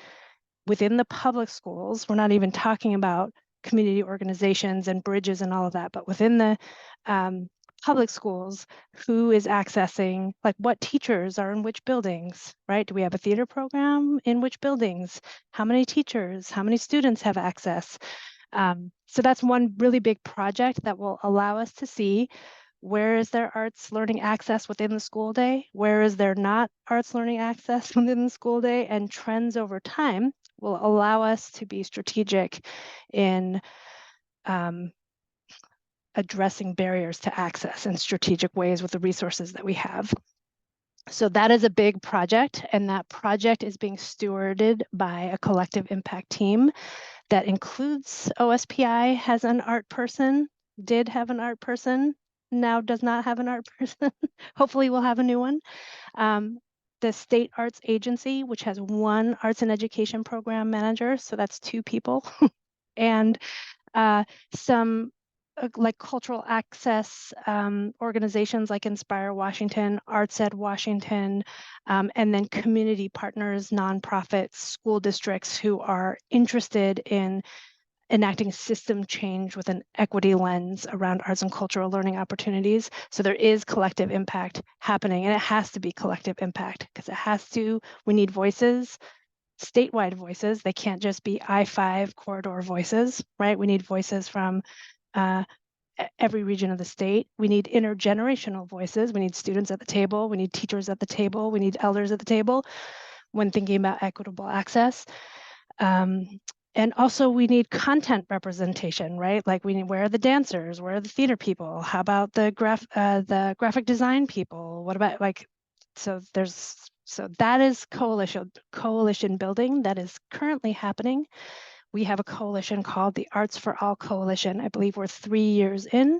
within the public schools. We're not even talking about community organizations and bridges and all of that, but within the public schools, who is accessing, like what teachers are in which buildings, right? Do we have a theater program in which buildings? How many teachers, how many students have access? So that's one really big project that will allow us to see where is there arts learning access within the school day? Where is there not arts learning access within the school day? And trends over time will allow us to be strategic in addressing barriers to access in strategic ways with the resources that we have. So that is a big project, and that project is being stewarded by a collective impact team that includes OSPI has an art person, did have an art person, now does not have an art person. Hopefully we'll have a new one. The State Arts Agency, which has one arts and education program manager, so that's 2 people, and some like cultural access organizations like Inspire Washington, Arts Ed Washington, and then community partners, nonprofits, school districts who are interested in enacting system change with an equity lens around arts and cultural learning opportunities. So there is collective impact happening, and it has to be collective impact because we need voices, statewide voices. They can't just be I-5 corridor voices, right? We need voices from every region of the state. We need intergenerational voices. We need students at the table. We need teachers at the table. We need elders at the table when thinking about equitable access. And also we need content representation, right? Like where are the dancers? Where are the theater people? How about the graphic design people? What about so that is coalition building that is currently happening. We have a coalition called the Arts for All Coalition. I believe we're 3 years in,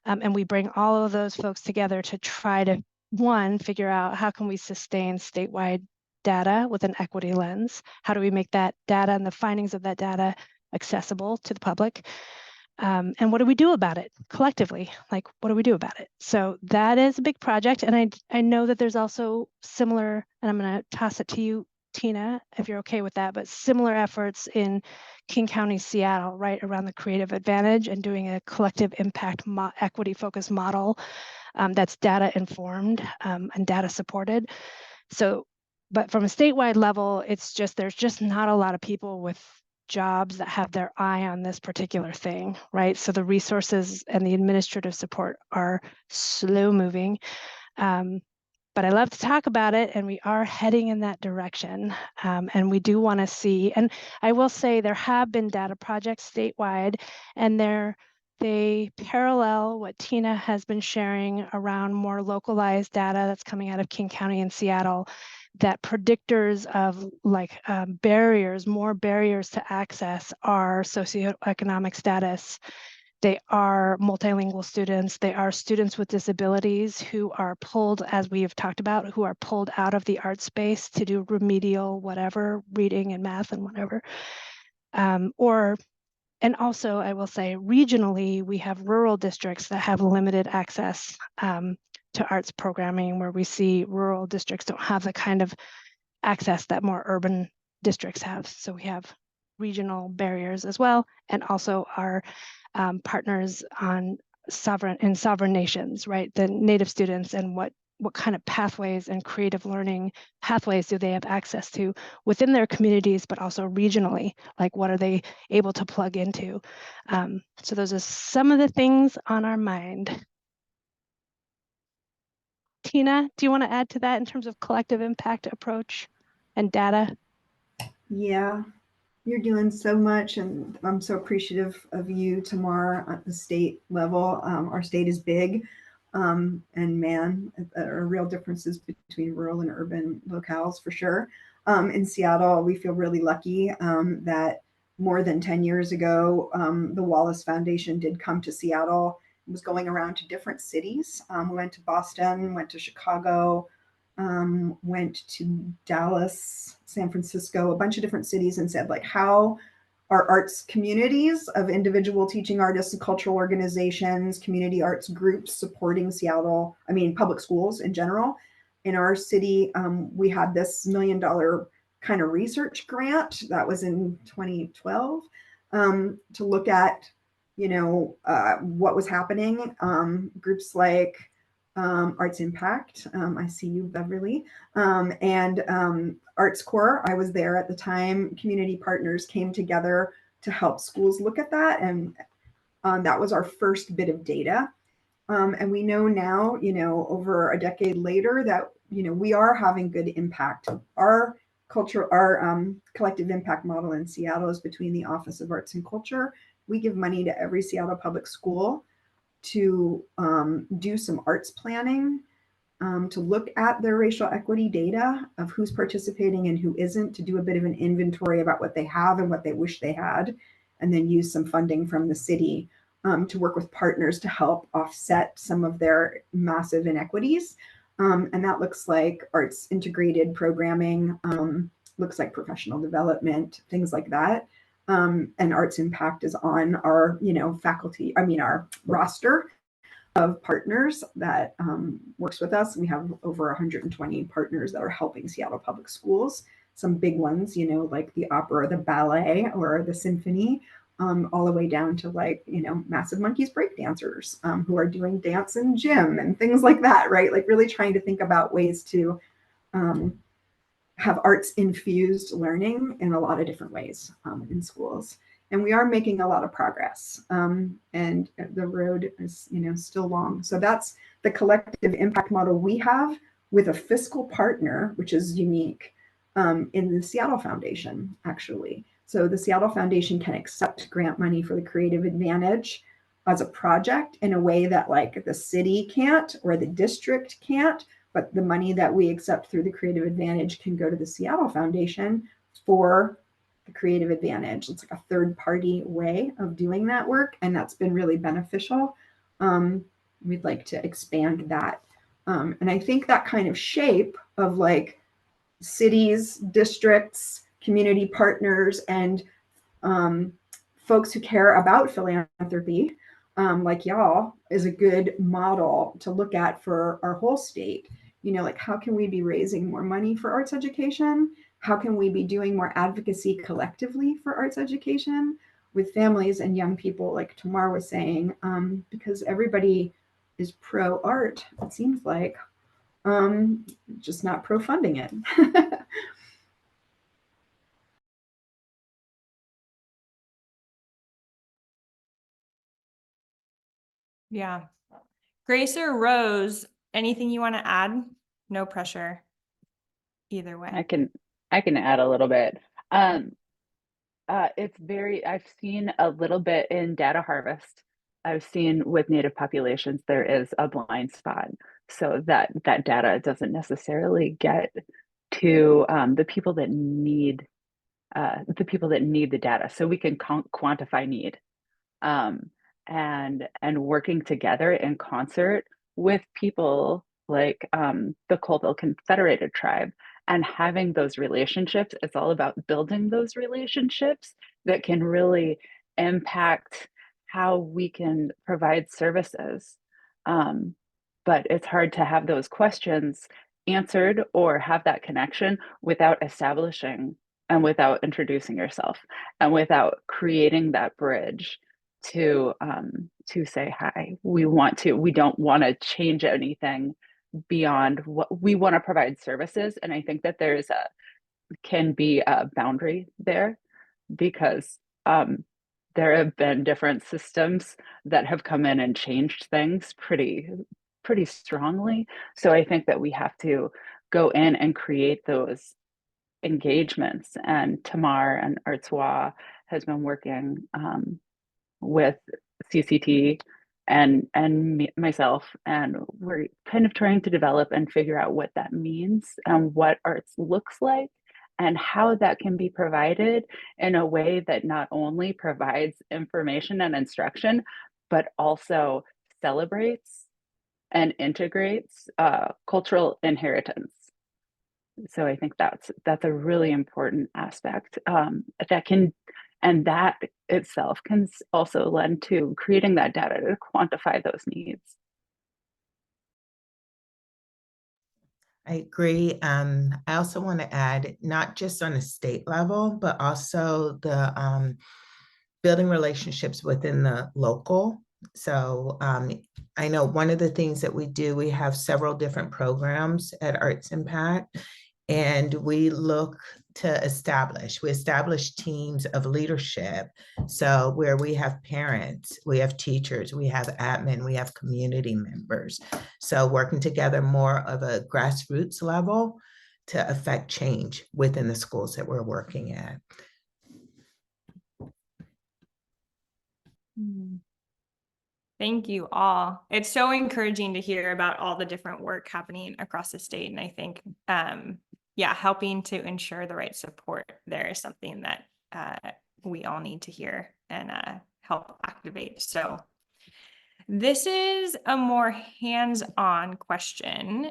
and we bring all of those folks together to try to, one, figure out how can we sustain statewide data with an equity lens? How do we make that data and the findings of that data accessible to the public? And what do we do about it collectively? Like, what do we do about it? So that is a big project. And I know that there's also similar, and I'm going to toss it to you, Tina, if you're okay with that, but similar efforts in King County, Seattle, right around the creative advantage and doing a collective impact equity focused model that's data informed and data supported. So, but from a statewide level, there's just not a lot of people with jobs that have their eye on this particular thing, right? So the resources and the administrative support are slow moving. But I love to talk about it, and we are heading in that direction. And we do want to see, and I will say there have been data projects statewide, and they parallel what Tina has been sharing around more localized data that's coming out of King County and Seattle, that predictors of more barriers to access are socioeconomic status. They are multilingual students. They are students with disabilities who are pulled, as we have talked about, who are pulled out of the art space to do remedial whatever, reading and math and whatever. And also, I will say, regionally, we have rural districts that have limited access to arts programming, where we see rural districts don't have the kind of access that more urban districts have. So we have regional barriers as well, and also our partners in sovereign nations, right? The Native students, and what kind of pathways and creative learning pathways do they have access to within their communities, but also regionally? Like, what are they able to plug into? So those are some of the things on our mind. Tina, do you want to add to that in terms of collective impact approach and data?
Yeah, you're doing so much, and I'm so appreciative of you, Tamar, at the state level. Our state is big, and man, there are real differences between rural and urban locales for sure. In Seattle, we feel really lucky that more than 10 years ago, the Wallace Foundation did come to Seattle. It was going around to different cities. We went to Boston, went to Chicago, went to Dallas, San Francisco, a bunch of different cities, and said, like, how are arts communities of individual teaching artists and cultural organizations, community arts groups supporting Seattle, public schools in general. In our city, we had this $1 million kind of research grant that was in 2012 to look at, what was happening. Groups like Arts Impact, I see you, Beverly, and Arts Corps. I was there at the time. Community partners came together to help schools look at that, and that was our first bit of data. And we know now, over a decade later, that we are having good impact. Our collective impact model in Seattle is between the Office of Arts and Culture. We give money to every Seattle public school to do some arts planning, to look at their racial equity data of who's participating and who isn't, to do a bit of an inventory about what they have and what they wish they had, and then use some funding from the city to work with partners to help offset some of their massive inequities. And that looks like arts integrated programming, looks like professional development, things like that. And Arts Impact is on our, our roster of partners that works with us. We have over 120 partners that are helping Seattle Public Schools. Some big ones, like the opera, the ballet, or the symphony. all the way down to like, you know, Massive Monkeys break dancers who are doing dance in gym and things like that, right? Like really trying to think about ways to have arts infused learning in a lot of different ways in schools. And we are making a lot of progress, and the road is, you know, still long. So that's the collective impact model we have with a fiscal partner, which is unique in the Seattle Foundation, actually. So the Seattle Foundation can accept grant money for the Creative Advantage as a project in a way that like the city can't or the district can't, but the money that we accept through the Creative Advantage can go to the Seattle Foundation for the Creative Advantage. It's like a third party way of doing that work, and that's been really beneficial. We'd like to expand that. And I think that kind of shape of like cities, districts, community partners, and folks who care about philanthropy, like y'all, is a good model to look at for our whole state. You know, like how can we be raising more money for arts education? How can we be doing more advocacy collectively for arts education with families and young people, like Tamar was saying, because everybody is pro art, it seems like, just not pro funding it.
Yeah. Grace or Rose, anything you want to add? No pressure either way.
I can add a little bit. I've seen a little bit in data harvest. I've seen with Native populations, there is a blind spot. So that data doesn't necessarily get to the people that need the data. So we can quantify need. And working together in concert with people like the Colville Confederated Tribe and having those relationships. It's all about building those relationships that can really impact how we can provide services. But it's hard to have those questions answered or have that connection without establishing and without introducing yourself and without creating that bridge to say hi. We don't want to change anything beyond what we want to provide services. And I think that can be a boundary there because there have been different systems that have come in and changed things pretty strongly. So I think that we have to go in and create those engagements. And Tamar and Artois has been working with CCT and myself, and we're kind of trying to develop and figure out what that means and what arts looks like and how that can be provided in a way that not only provides information and instruction, but also celebrates and integrates cultural inheritance. So I think that's a really important aspect and that itself can also lend to creating that data to quantify those needs.
I agree. I also want to add, not just on a state level, but also the building relationships within the local. So I know one of the things that we do, we have several different programs at Arts Impact, and we establish teams of leadership. So where we have parents, we have teachers, we have admin, we have community members. So working together more of a grassroots level to affect change within the schools that we're working at.
Thank you all. It's so encouraging to hear about all the different work happening across the state. And I think, yeah, helping to ensure the right support there is something that we all need to hear and help activate. So this is a more hands-on question.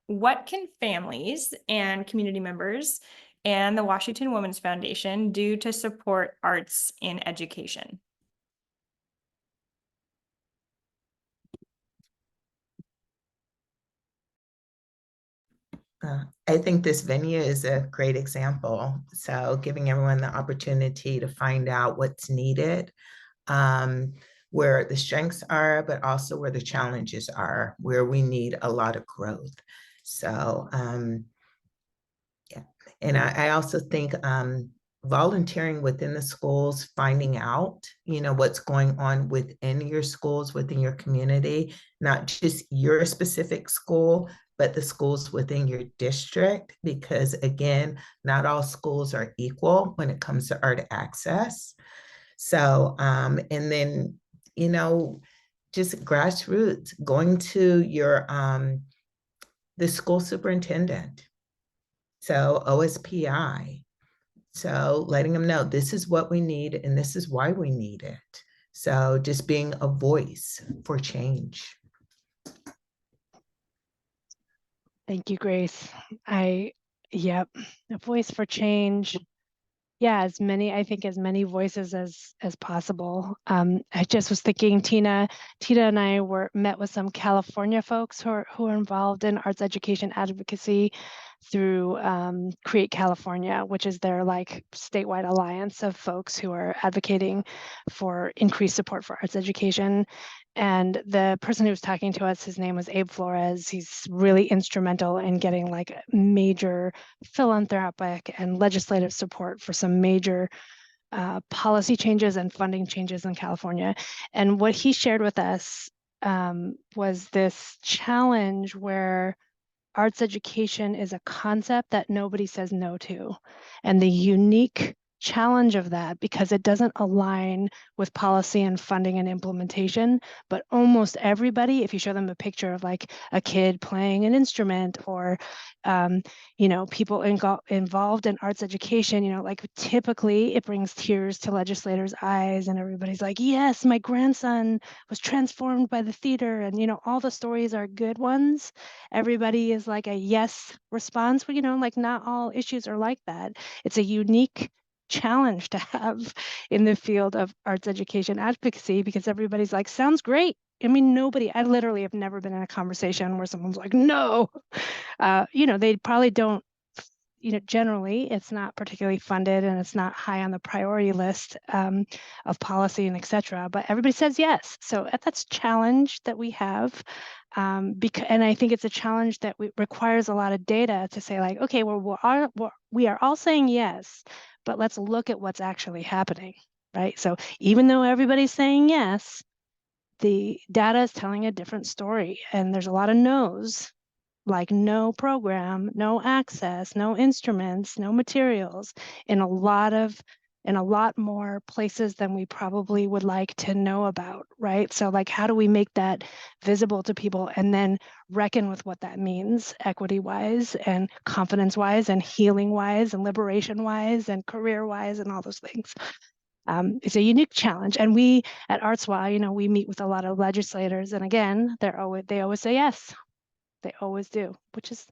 What can families and community members and the Washington Women's Foundation do to support arts in education?
I think this venue is a great example. So giving everyone the opportunity to find out what's needed, where the strengths are, but also where the challenges are, where we need a lot of growth. So yeah, and I also think volunteering within the schools, finding out, what's going on within your schools, within your community, not just your specific school, but the schools within your district, because again, not all schools are equal when it comes to art access. So, and then, just grassroots, going to your, the school superintendent. So OSPI. So letting them know this is what we need and this is why we need it. So just being a voice for change.
Thank you, Grace. Yep, a voice for change. Yeah, I think as many voices as possible. I just was thinking, Tina and I met with some California folks who are involved in arts education advocacy through Create California, which is their like statewide alliance of folks who are advocating for increased support for arts education. And the person who was talking to us, his name was Abe Flores. He's really instrumental in getting like major philanthropic and legislative support for some major policy changes and funding changes in California. And what he shared with us was this challenge where arts education is a concept that nobody says no to. And the unique challenge of that, because it doesn't align with policy and funding and implementation, but almost everybody, if you show them a picture of like a kid playing an instrument or people involved in arts education, like typically it brings tears to legislators' eyes and everybody's like, yes, my grandson was transformed by the theater, and all the stories are good ones. Everybody is like a yes response, but like not all issues are like that. It's a unique challenge to have in the field of arts education advocacy, because everybody's like, sounds great. I mean, I literally have never been in a conversation where someone's like, no. They probably don't, generally it's not particularly funded and it's not high on the priority list of policy and et cetera, but everybody says yes. So that's a challenge that we have. And I think it's a challenge that requires a lot of data to say like, okay, well, we are all saying yes, but let's look at what's actually happening, right? So even though everybody's saying yes, the data is telling a different story, and there's a lot of no's, like no program, no access, no instruments, no materials in a lot more places than we probably would like to know about, right? So like, how do we make that visible to people and then reckon with what that means equity-wise and confidence-wise and healing-wise and liberation-wise and career-wise and all those things? It's a unique challenge. And we at ArtsWA, we meet with a lot of legislators, and again, they always say yes. They always do, which is,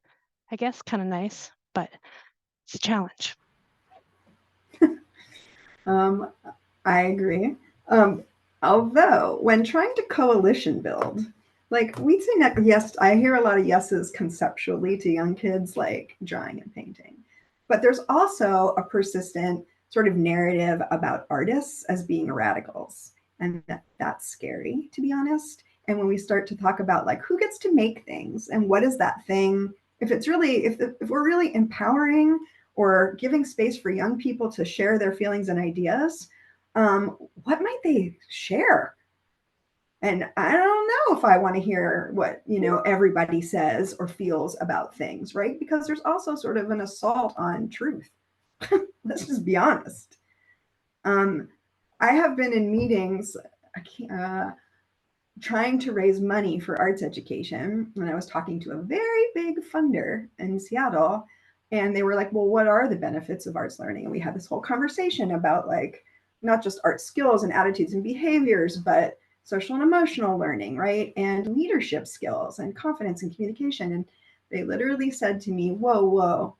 I guess, kind of nice, but it's a challenge.
I agree. Although, when trying to coalition build, like we'd say yes, I hear a lot of yeses conceptually to young kids, like drawing and painting. But there's also a persistent sort of narrative about artists as being radicals. And that's scary, to be honest. And when we start to talk about like who gets to make things and what is that thing, if we're really empowering or giving space for young people to share their feelings and ideas, what might they share? And I don't know if I want to hear what everybody says or feels about things, right? Because there's also sort of an assault on truth. Let's just be honest. I have been in meetings trying to raise money for arts education, and I was talking to a very big funder in Seattle, and they were like, well, what are the benefits of arts learning? And we had this whole conversation about like not just art skills and attitudes and behaviors, but social and emotional learning, right? And leadership skills and confidence and communication. And they literally said to me, whoa,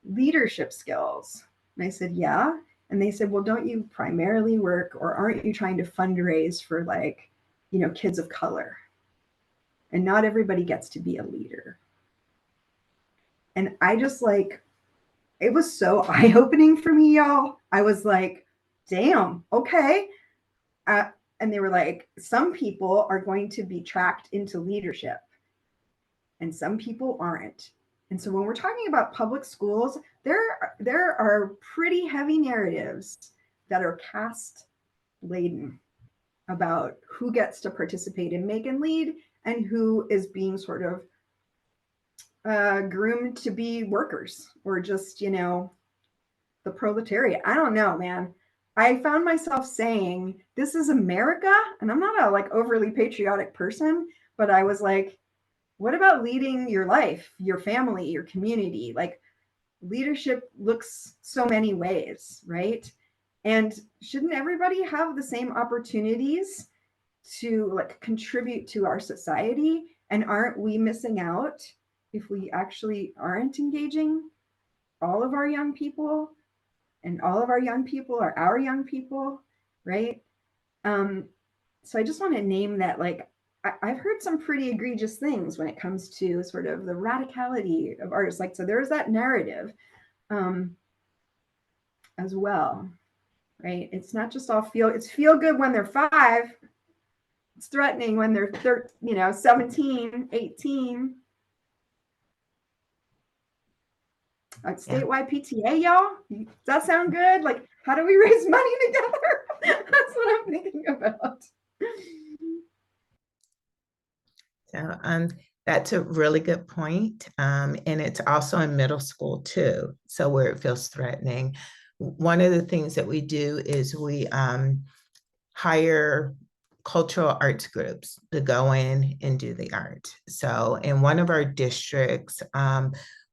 leadership skills. And I said, yeah. And they said, well, don't you primarily work, or aren't you trying to fundraise for like, kids of color? And not everybody gets to be a leader. And I just like, it was so eye-opening for me, y'all. I was like, damn, okay. And they were like, some people are going to be tracked into leadership and some people aren't. And so when we're talking about public schools, there are pretty heavy narratives that are caste laden about who gets to participate and make and lead and who is being sort of groomed to be workers or just, you know, the proletariat. I don't know, man. I found myself saying, this is America. And I'm not a like overly patriotic person, but I was like, what about leading your life, your family, your community? Like leadership looks so many ways, right? And shouldn't everybody have the same opportunities to like contribute to our society? And aren't we missing out if we actually aren't engaging all of our young people? And all of our young people are our young people, right? So I just want to name that, like, I've heard some pretty egregious things when it comes to sort of the radicality of artists. Like, so there's that narrative as well, right? It's not just all it's feel good when they're 5. It's threatening when they're 17, 18. Statewide PTA, y'all? Does that sound good? Like, how do we raise money together? That's what I'm thinking about.
So that's a really good point. And it's also in middle school too. So where it feels threatening. One of the things that we do is we hire cultural arts groups to go in and do the art. So in one of our districts,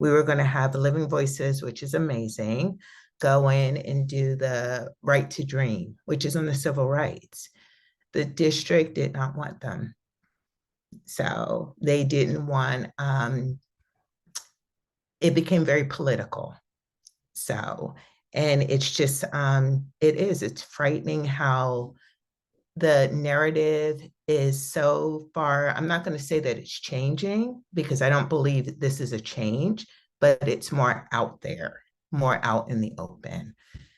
we were going to have Living Voices, which is amazing, go in and do the Right to Dream, which is on the civil rights. The district did not want them. So they didn't want, it became very political. So, and it's just, it's frightening how the narrative is so far, I'm not going to say that it's changing because I don't believe that this is a change, but it's more out there, more out in the open.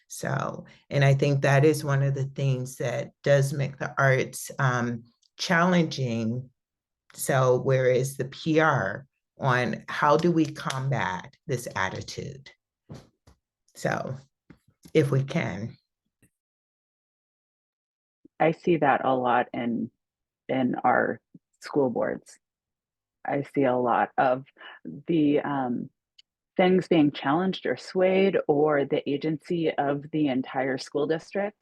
So, and I think that is one of the things that does make the arts challenging. So where is the PR on how do we combat this attitude? So if we can.
I see that a lot in our school boards. I see a lot of the things being challenged or swayed, or the agency of the entire school district.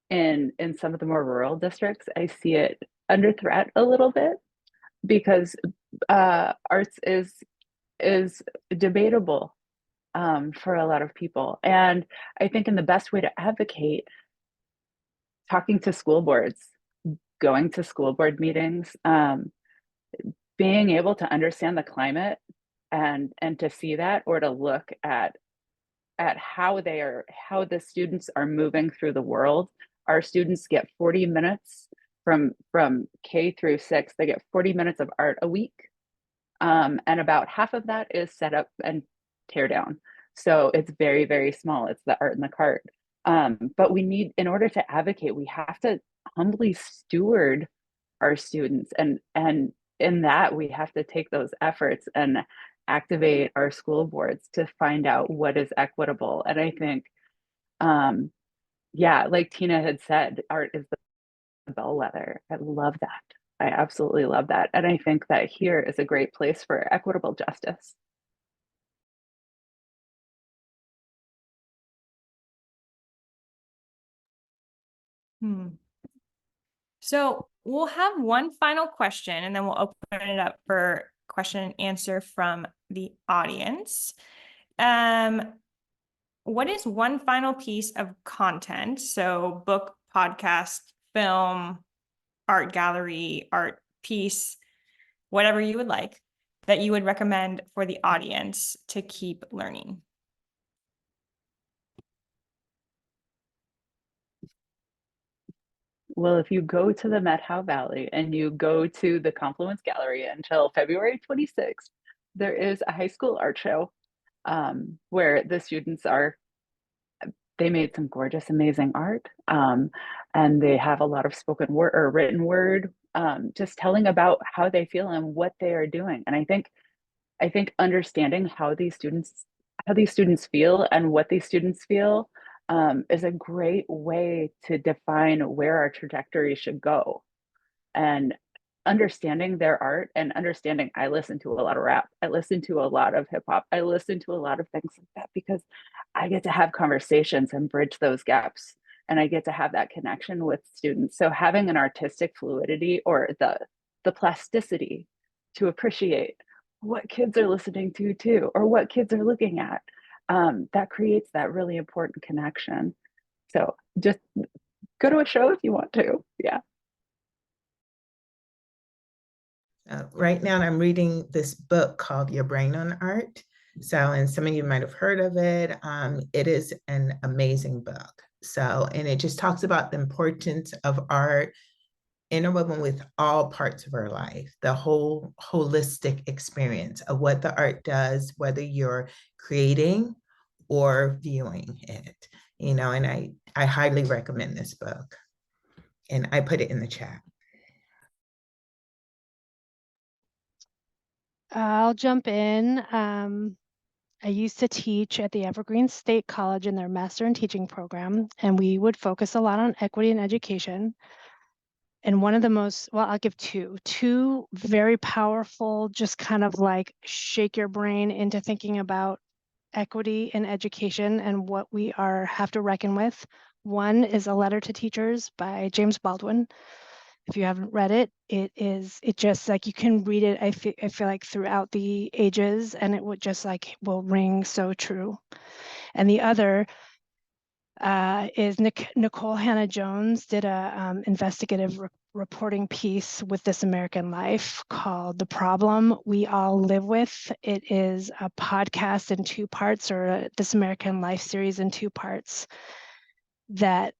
In some of the more rural districts, I see it under threat a little bit because arts is debatable for a lot of people, and I think in the best way to advocate, talking to school boards, going to school board meetings, being able to understand the climate and to see that, or to look at how the students are moving through the world. Our students get 40 minutes from K through 6. They get 40 minutes of art a week, and about half of that is set up and tear down. So it's very, very small. It's the art in the cart. But we need, in order to advocate, we have to humbly steward our students, and in that we have to take those efforts and activate our school boards to find out what is equitable. And I think yeah, like Tina had said, art is the bellwether. I love that. I absolutely love that. And I think that here is a great place for equitable justice.
So we'll have one final question and then we'll open it up for question and answer from the audience. What is one final piece of content, so book, podcast, film, art gallery, art piece, whatever you would like, that you would recommend for the audience to keep learning?
Well, if you go to the Met How Valley and you go to the Confluence Gallery until February 26th, there is a high school art show where the students they made some gorgeous, amazing art. And they have a lot of spoken word or written word, just telling about how they feel and what they are doing. And I think understanding how these students feel and what these students feel is a great way to define where our trajectory should go. And understanding their art and understanding, I listen to a lot of rap, I listen to a lot of hip hop, I listen to a lot of things like that because I get to have conversations and bridge those gaps, and I get to have that connection with students. So having an artistic fluidity or the plasticity to appreciate what kids are listening to too, or what kids are looking at, that creates that really important connection. So just go to a show if you want to. Yeah.
Right now, I'm reading this book called Your Brain on Art. So, and some of you might have heard of it. It is an amazing book. So, and it just talks about the importance of art interwoven with all parts of our life, the whole holistic experience of what the art does, whether you're creating or viewing it, and I highly recommend this book. And I put it in the chat.
I'll jump in. I used to teach at the Evergreen State College in their Master in Teaching program, and we would focus a lot on equity in education. And one of the most, well, I'll give two very powerful, just kind of like shake your brain into thinking about equity in education and what we have to reckon with. One is A Letter to Teachers by James Baldwin. If you haven't read it, it just like you can read it, I feel like throughout the ages, and it would just like will ring so true. And the other is Nicole Hannah-Jones did a investigative reporting piece with This American Life called The Problem We All Live With. It is a podcast in 2 parts, or a This American Life series in 2 parts that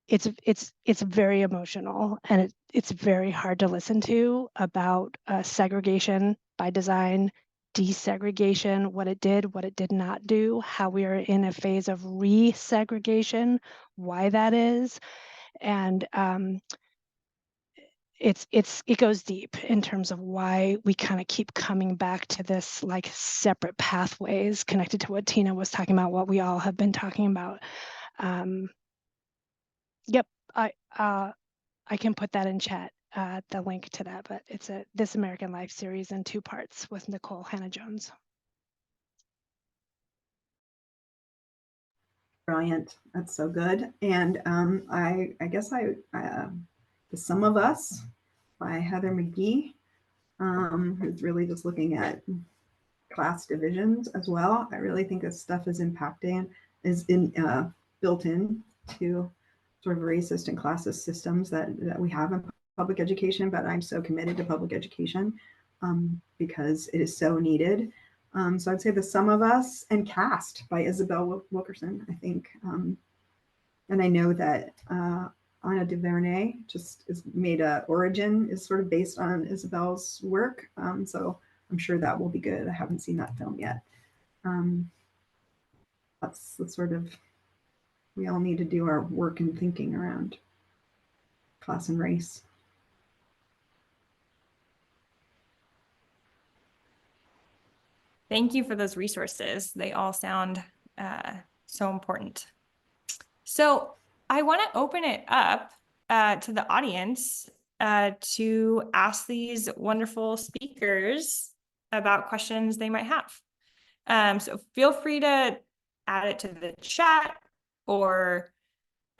it's very emotional, and it's very hard to listen to about segregation by design, desegregation, what it did not do, how we are in a phase of resegregation, why that is, and it goes deep in terms of why we kind of keep coming back to this like separate pathways connected to what Tina was talking about, what we all have been talking about. Yep, I can put that in chat, the link to that, but it's a This American Life series in 2 parts with Nicole Hannah-Jones.
Brilliant. That's so good. And I guess The Sum of Us by Heather McGee, who's really just looking at class divisions as well. I really think this stuff is built in to sort of racist and classist systems that we have in public education, but I'm so committed to public education because it is so needed. So I'd say The Sum of Us and Cast by Isabel Wilkerson, I think. And I know that Anna DuVernay just is made Origin is sort of based on Isabel's work. So I'm sure that will be good. I haven't seen that film yet. That's the sort of, we all need to do our work and thinking around class and race.
Thank you for those resources. They all sound so important. So I want to open it up to the audience to ask these wonderful speakers about questions they might have. So feel free to add it to the chat or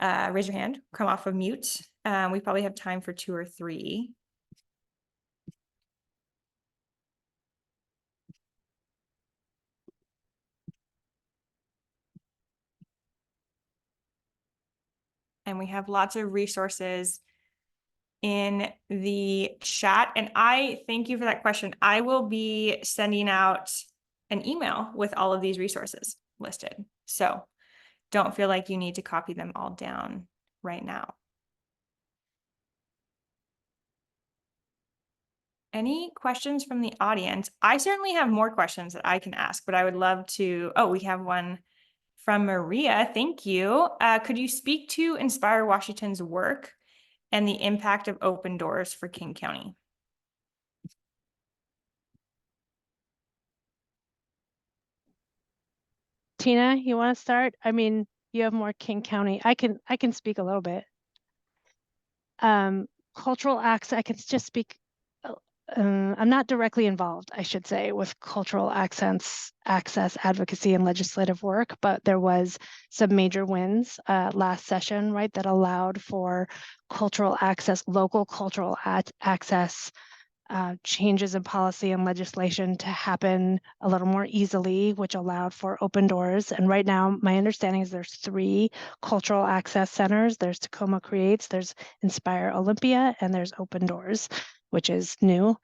raise your hand, come off of mute. We probably have time for 2 or 3. And we have lots of resources in the chat. And I thank you for that question. I will be sending out an email with all of these resources listed. So don't feel like you need to copy them all down right now. Any questions from the audience? I certainly have more questions that I can ask, but I would love to. Oh, we have one from Maria. Thank you. Could you speak to Inspire Washington's work and the impact of open doors for King County?
Tina, you want to start? I mean, you have more King County. I can speak a little bit. Cultural access, I can just speak. I'm not directly involved, I should say, with cultural access advocacy and legislative work, but there was some major wins last session, right, that allowed for cultural access, local cultural access changes in policy and legislation to happen a little more easily, which allowed for open doors. And right now, my understanding is there's 3 cultural access centers. There's Tacoma Creates, there's Inspire Olympia, and there's Open Doors, which is new.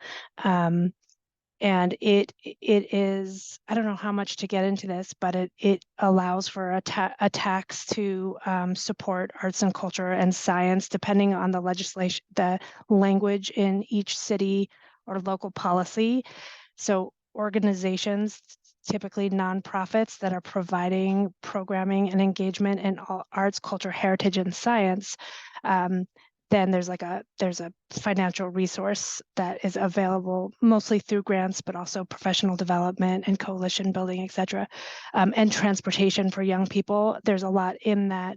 And it is, I don't know how much to get into this, but it allows for a tax to support arts and culture and science, depending on the legislation, the language in each city or local policy. So organizations, typically nonprofits that are providing programming and engagement in all arts, culture, heritage, and science, then there's a financial resource that is available mostly through grants, but also professional development and coalition building, et cetera, and transportation for young people. There's a lot in that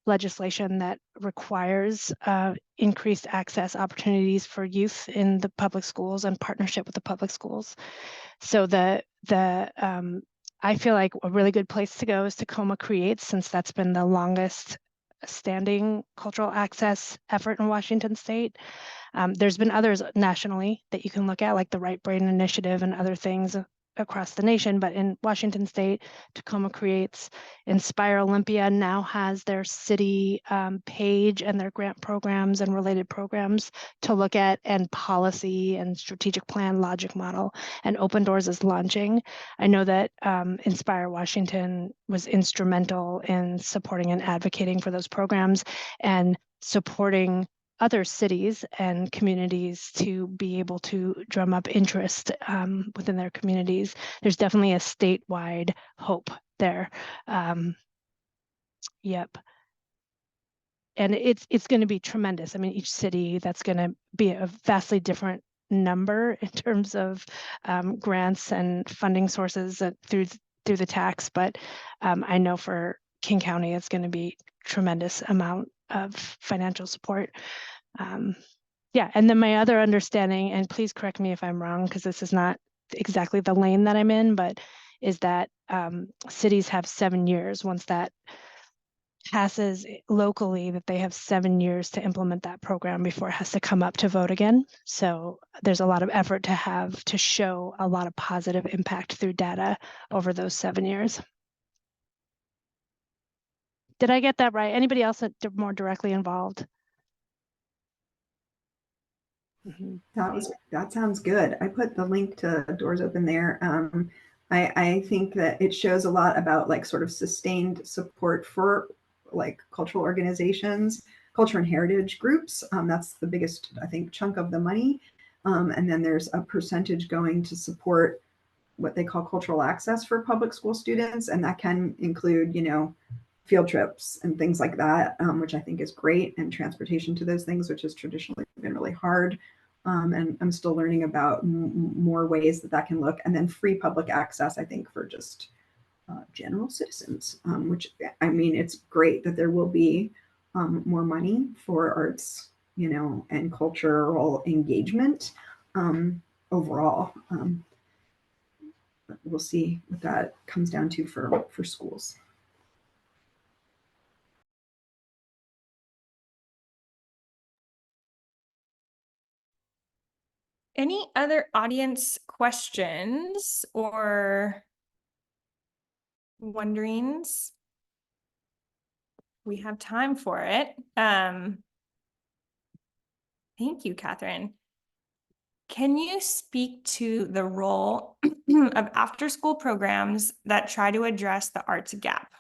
legislation that requires increased access opportunities for youth in the public schools and partnership with the public schools. So I feel like a really good place to go is Tacoma Creates, since that's been the longest standing cultural access effort in Washington State. There's been others nationally that you can look at, like the Right Brain Initiative and other things across the nation, but in Washington State, Tacoma Creates. Inspire Olympia now has their city page and their grant programs and related programs to look at, and policy and strategic plan logic model, and Open Doors is launching. I know that Inspire Washington was instrumental in supporting and advocating for those programs and supporting other cities and communities to be able to drum up interest within their communities. There's definitely a statewide hope there. Yep. And it's going to be tremendous. I mean, each city, that's going to be a vastly different number in terms of grants and funding sources through the tax. But I know for King County, it's going to be tremendous amount of financial support. Yeah, and then my other understanding, and please correct me if I'm wrong, because this is not exactly the lane that I'm in, but is that cities have 7 years once that passes locally, that they have 7 years to implement that program before it has to come up to vote again. So there's a lot of effort to show a lot of positive impact through data over those 7 years. Did I get that right? Anybody else more directly involved?
That sounds good. I put the link to Doors Open there. I think that it shows a lot about like sort of sustained support for like cultural organizations, culture and heritage groups. That's the biggest, I think, chunk of the money. And then there's a percentage going to support what they call cultural access for public school students. And that can include, field trips and things like that, which I think is great, and transportation to those things, which has traditionally been really hard. And I'm still learning about more ways that can look. And then free public access, I think, for just general citizens, which, I mean, it's great that there will be more money for arts, and cultural engagement overall. But we'll see what that comes down to for schools.
Any other audience questions or wonderings? We have time for it. Thank you, Catherine. Can you speak to the role of after-school programs that try to address the arts gap?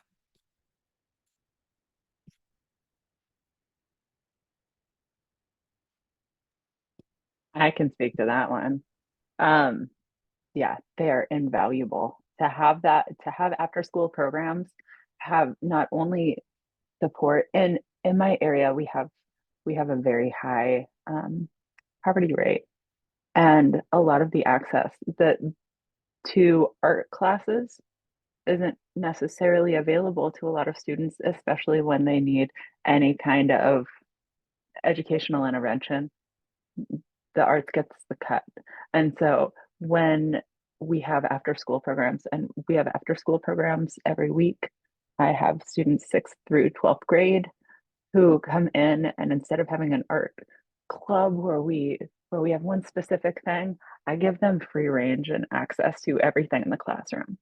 I can speak to that one. Um, yeah, they are invaluable to have that, to have after school programs, have not only support in my area, we have a very high poverty rate, and a lot of the access that to art classes isn't necessarily available to a lot of students, especially when they need any kind of educational intervention. The arts gets the cut. And so when we have after school programs, and we have after school programs every week, I have students 6th through 12th grade who come in, and instead of having an art club where we have one specific thing, I give them free range and access to everything in the classroom.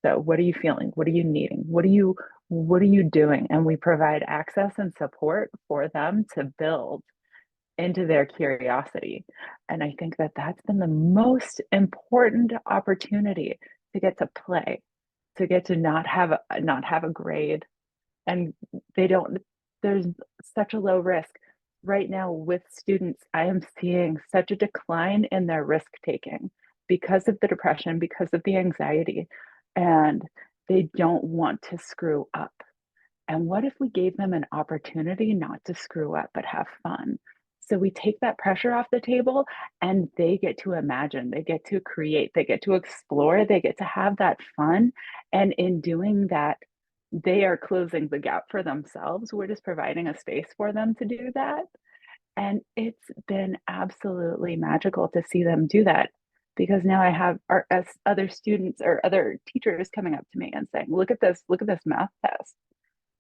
So what are you feeling? What are you needing? What are you doing? And we provide access and support for them to build into their curiosity. And I think that that's been the most important opportunity to get to play, to get to not have a grade. And they don't, there's such a low risk. Right now with students, I am seeing such a decline in their risk taking because of the depression, because of the anxiety, and they don't want to screw up. And what if we gave them an opportunity not to screw up, but have fun? So we take that pressure off the table, and they get to imagine, they get to create, they get to explore, they get to have that fun. And in doing that, they are closing the gap for themselves. We're just providing a space for them to do that. And it's been absolutely magical to see them do that, because now I have as other students or other teachers coming up to me and saying, look at this math test.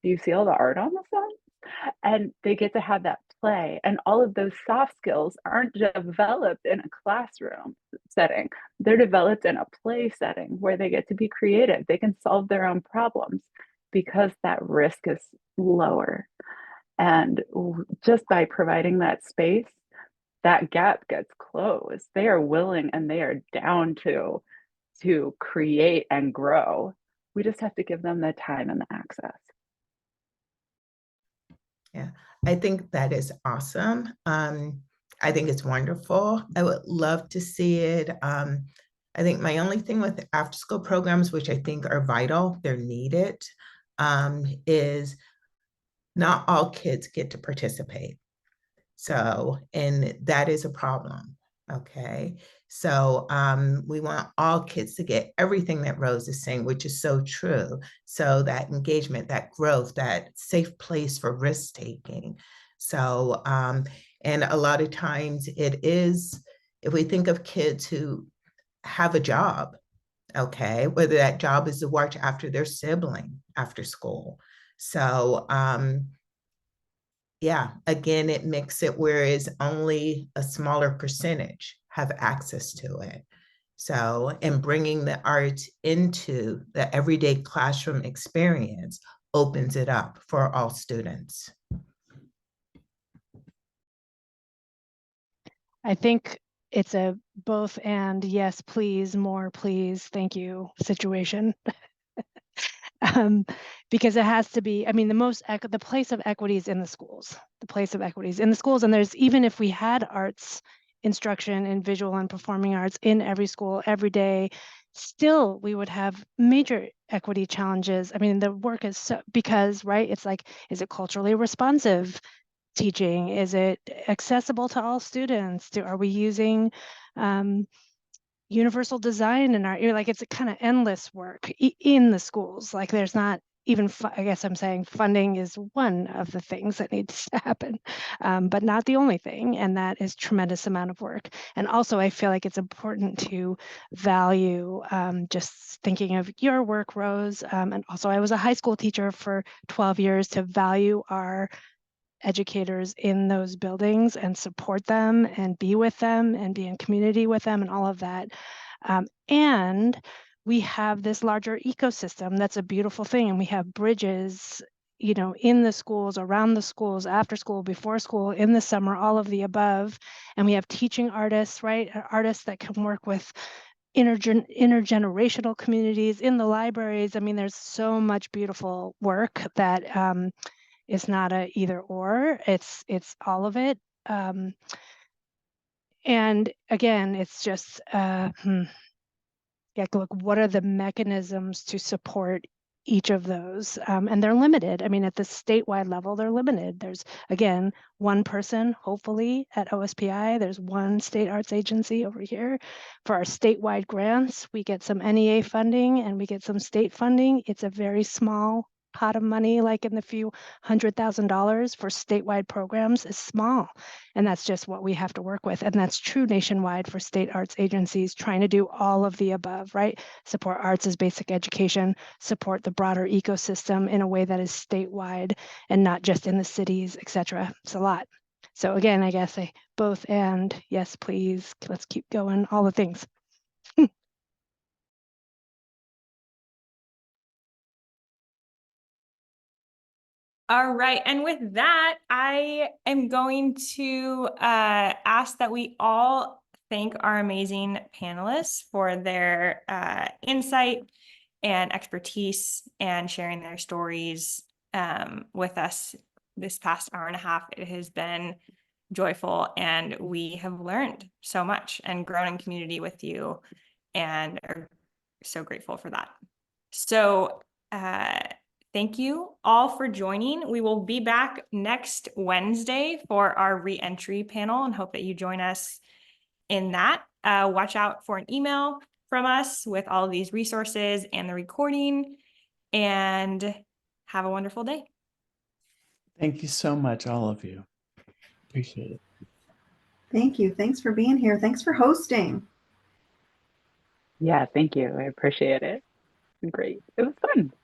Do you see all the art on the side? And they get to have that play. And all of those soft skills aren't developed in a classroom setting. They're developed in a play setting where they get to be creative. They can solve their own problems because that risk is lower. And just by providing that space, that gap gets closed. They are willing and they are down to create and grow. We just have to give them the time and the access.
Yeah, I think that is awesome. I think it's wonderful. I would love to see it. I think my only thing with after school programs, which I think are vital, they're needed, is not all kids get to participate. So, and that is a problem. Okay. So we want all kids to get everything that Rose is saying, which is so true. So that engagement, that growth, that safe place for risk taking. So, and a lot of times it is, if we think of kids who have a job, okay, whether that job is to watch after their sibling after school. So, yeah, again, it makes it whereas only a smaller percentage have access to it. So, and bringing the art into the everyday classroom experience opens it up for all students.
I think it's a both and, yes, please, more, please, thank you situation. Because it has to be, I mean, the place of equity is in the schools, the place of equity is in the schools. And there's, even if we had arts instruction in visual and performing arts in every school every day, still we would have major equity challenges. I mean, the work is so, because, right, it's like, is it culturally responsive teaching? Is it accessible to all students? Are we using universal design in our, like, it's a kind of endless work in the schools. Like there's not even, I guess I'm saying funding is one of the things that needs to happen, but not the only thing. And that is tremendous amount of work. And also I feel like it's important to value, just thinking of your work, Rose, and also I was a high school teacher for 12 years, to value our educators in those buildings and support them and be with them and be in community with them and all of that. And we have this larger ecosystem that's a beautiful thing. And we have bridges, you know, in the schools, around the schools, after school, before school, in the summer, all of the above. And we have teaching artists, right? Artists that can work with intergenerational communities in the libraries. I mean, there's so much beautiful work that it's not a either or, it's all of it. And again, it's just, look, what are the mechanisms to support each of those? And they're limited. I mean, at the statewide level, they're limited. There's, again, one person, hopefully, at OSPI. There's one state arts agency over here. For our statewide grants, we get some NEA funding and we get some state funding. It's a very small pot of money, like in the few $100,000 for statewide programs, is small. And that's just what we have to work with. And that's true nationwide for state arts agencies trying to do all of the above, right? Support arts as basic education, support the broader ecosystem in a way that is statewide and not just in the cities, et cetera. It's a lot. So again, I guess both and yes, please, let's keep going, all the things.
All right, and with that, I am going to ask that we all thank our amazing panelists for their insight and expertise and sharing their stories with us this past hour and a half. It has been joyful, and we have learned so much and grown in community with you, and are so grateful for that. So, thank you all for joining. We will be back next Wednesday for our re-entry panel and hope that you join us in that. Watch out for an email from us with all of these resources and the recording, and have a wonderful day.
Thank you so much, all of you. Appreciate it.
Thank you. Thanks for being here. Thanks for hosting.
Yeah, thank you. I appreciate it. Great. It was fun.